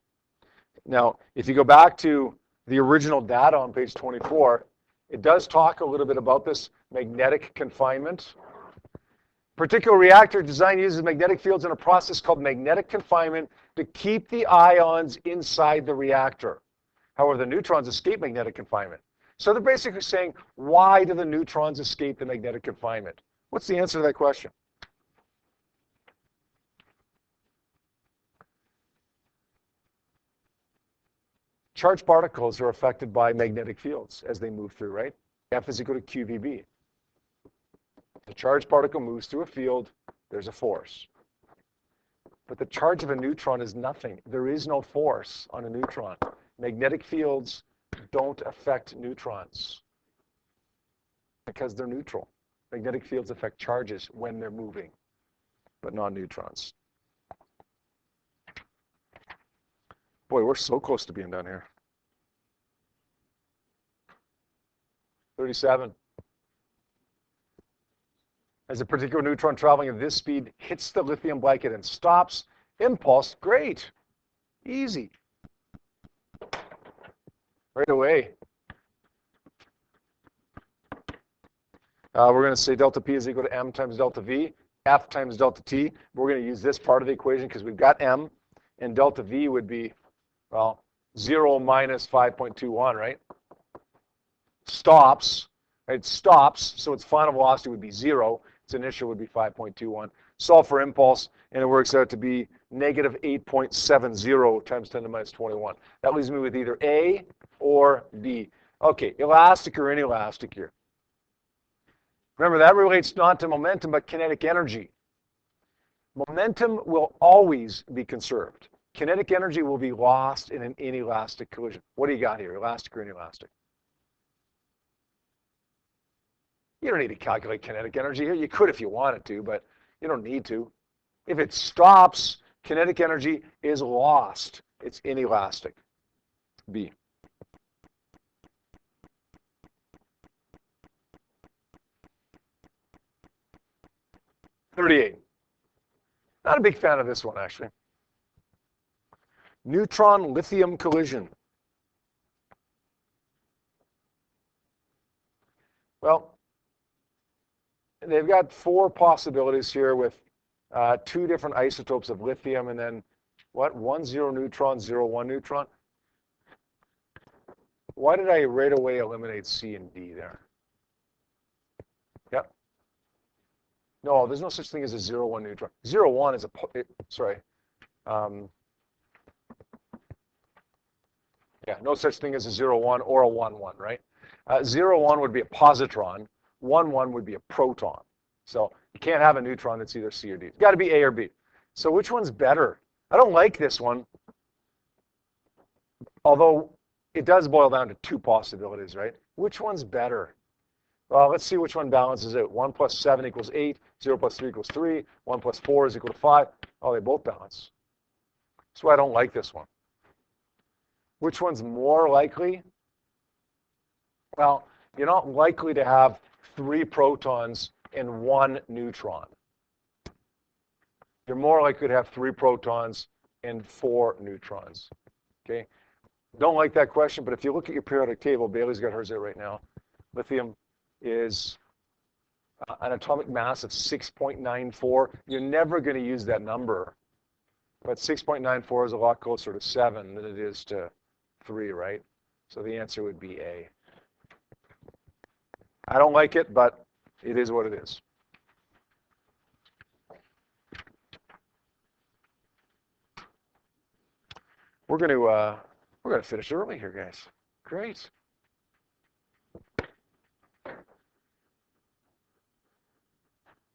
Now, if you go back to the original data on page 24, it does talk a little bit about this magnetic confinement. Particular reactor design uses magnetic fields in a process called magnetic confinement to keep the ions inside the reactor. However, the neutrons escape magnetic confinement. So they're basically saying, why do the neutrons escape the magnetic confinement? What's the answer to that question? Charged particles are affected by magnetic fields as they move through, right? F is equal to QVB. The charged particle moves through a field, there's a force. But the charge of a neutron is nothing. There is no force on a neutron. Magnetic fields don't affect neutrons because they're neutral. Magnetic fields affect charges when they're moving, but not neutrons. Boy, we're so close to being done here. 37. As a particular neutron traveling at this speed hits the lithium blanket and stops, impulse, great, easy. Right away. We're going to say delta P is equal to M times delta V, F times delta T. We're going to use this part of the equation because we've got M, and delta V would be, well, 0 minus 5.21, right? Stops, right? Stops, so its final velocity would be 0. Its initial would be 5.21. Solve for impulse, and it works out to be negative 8.70 times 10 to the minus 21. That leaves me with either A or B. Okay, elastic or inelastic here. Remember, that relates not to momentum, but kinetic energy. Momentum will always be conserved. Kinetic energy will be lost in an inelastic collision. What do you got here, elastic or inelastic? You don't need to calculate kinetic energy here. You could if you wanted to, but you don't need to. If it stops, kinetic energy is lost. It's inelastic. B. .38. Not a big fan of this one, actually. Neutron lithium collision. Well, they've got 4 possibilities here with 2 different isotopes of lithium, and then what? 1 0 neutron, 0 1 neutron. Why did I right away eliminate C and D there? Yep. No, there's no such thing as a 0 1 neutron. 0 1 is a yeah, no such thing as a 0 1 or a 1 1, right? 0 1 would be a positron. 1 1 would be a proton. So you can't have a neutron that's either C or D. It's got to be A or B. So which one's better? I don't like this one, although it does boil down to 2 possibilities, right? Which one's better? Well, let's see which one balances out. 1 plus 7 equals 8. 0 plus 3 equals 3. 1 plus 4 is equal to 5. Oh, they both balance. That's why I don't like this one. Which one's more likely? Well, you're not likely to have 3 protons and 1 neutron. You're more likely to have 3 protons and 4 neutrons. Okay? Don't like that question, but if you look at your periodic table, Bailey's got hers out right now. Lithium is an atomic mass of 6.94. You're never going to use that number, but 6.94 is a lot closer to 7 than it is to 3, right? So the answer would be A. I don't like it, but it is what it is. We're going to finish early here, guys. Great.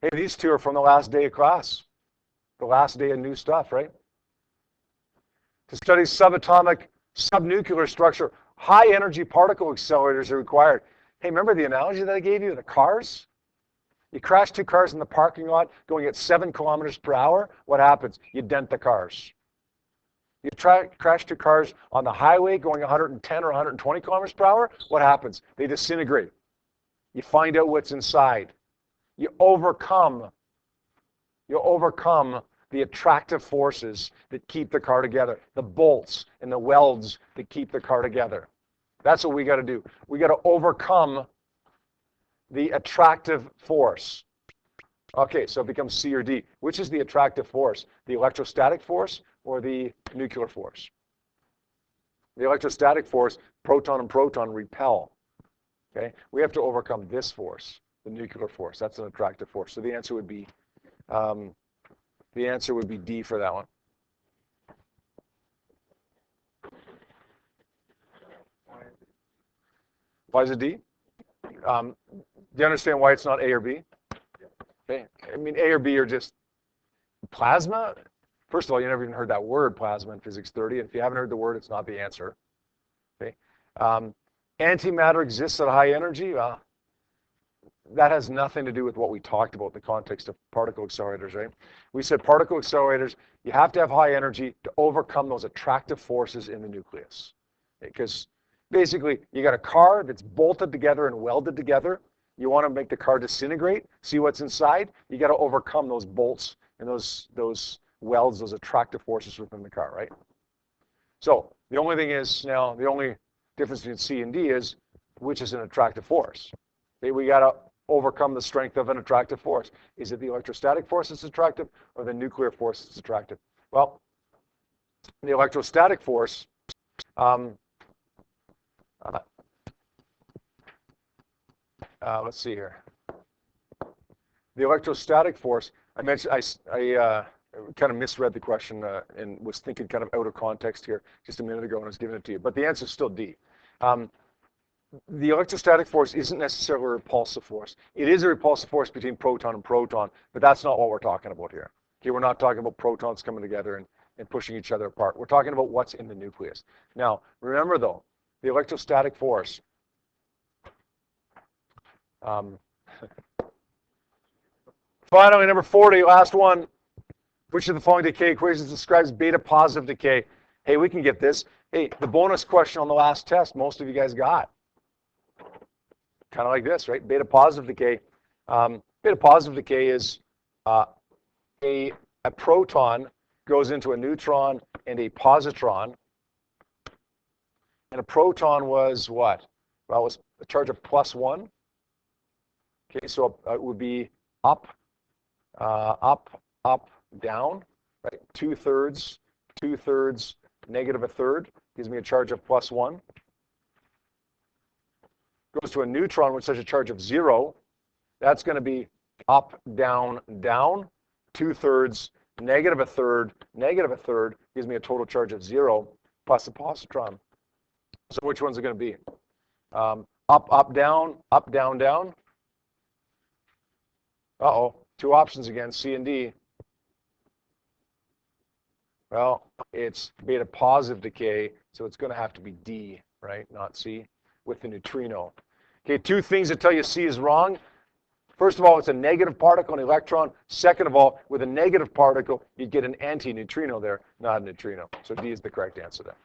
Hey, these 2 are from the last day of class. The last day of new stuff, right? To study subatomic, subnuclear structure, high energy particle accelerators are required. Hey, remember the analogy that I gave you, the cars? You crash 2 cars in the parking lot going at 7 kilometers per hour. What happens? You dent the cars. You crash two cars on the highway going 110 or 120 kilometers per hour, what happens? They disintegrate. You find out what's inside. You overcome the attractive forces that keep the car together, the bolts and the welds that keep the car together. That's what we got to do. We got to overcome the attractive force. Okay, so it becomes C or D. Which is the attractive force? The electrostatic force or the nuclear force? The electrostatic force, proton and proton repel. Okay, we have to overcome this force, the nuclear force. That's an attractive force. So the answer would be D for that one. Why is it D? Do you understand why it's not A or B? Okay. I mean, A or B are just plasma. First of all, you never even heard that word, plasma, in Physics 30. And if you haven't heard the word, it's not the answer. Okay. Antimatter exists at high energy. That has nothing to do with what we talked about in the context of particle accelerators, right? We said particle accelerators, you have to have high energy to overcome those attractive forces in the nucleus. Because basically, you got a car that's bolted together and welded together. You want to make the car disintegrate, see what's inside. You got to overcome those bolts and those welds, those attractive forces within the car, right? So the only thing is now, the only difference between C and D is which is an attractive force. Okay, we got to overcome the strength of an attractive force. Is it the electrostatic force that's attractive or the nuclear force that's attractive? Well, the electrostatic force, let's see here. The electrostatic force, I mentioned, I kind of misread the question and was thinking kind of out of context here just a minute ago when I was giving it to you. But the answer is still D. The electrostatic force isn't necessarily a repulsive force. It is a repulsive force between proton and proton, but that's not what we're talking about here. Okay, we're not talking about protons coming together and pushing each other apart. We're talking about what's in the nucleus. Now, remember though, the electrostatic force, finally, number 40, last one. Which of the following decay equations describes beta positive decay? Hey, we can get this. Hey, the bonus question on the last test, most of you guys got. Kind of like this, right? Beta positive decay. Beta positive decay is a proton goes into a neutron and a positron. And a proton was what? Well, it was a charge of +1. Okay, so it would be up, down, right? 2/3, 2/3, -1/3 gives me a charge of +1. Goes to a neutron with such a charge of 0. That's going to be up, down, down. 2/3, -1/3, -1/3 gives me a total charge of 0 plus a positron. So which one's it going to be? Up, down, down. Uh-oh, two options again, C and D. Well, it's beta positive decay, so it's going to have to be D, right, not C, with the neutrino. Okay, two things that tell you C is wrong. First of all, it's a negative particle, an electron. Second of all, with a negative particle, you'd get an anti-neutrino there, not a neutrino. So D is the correct answer there.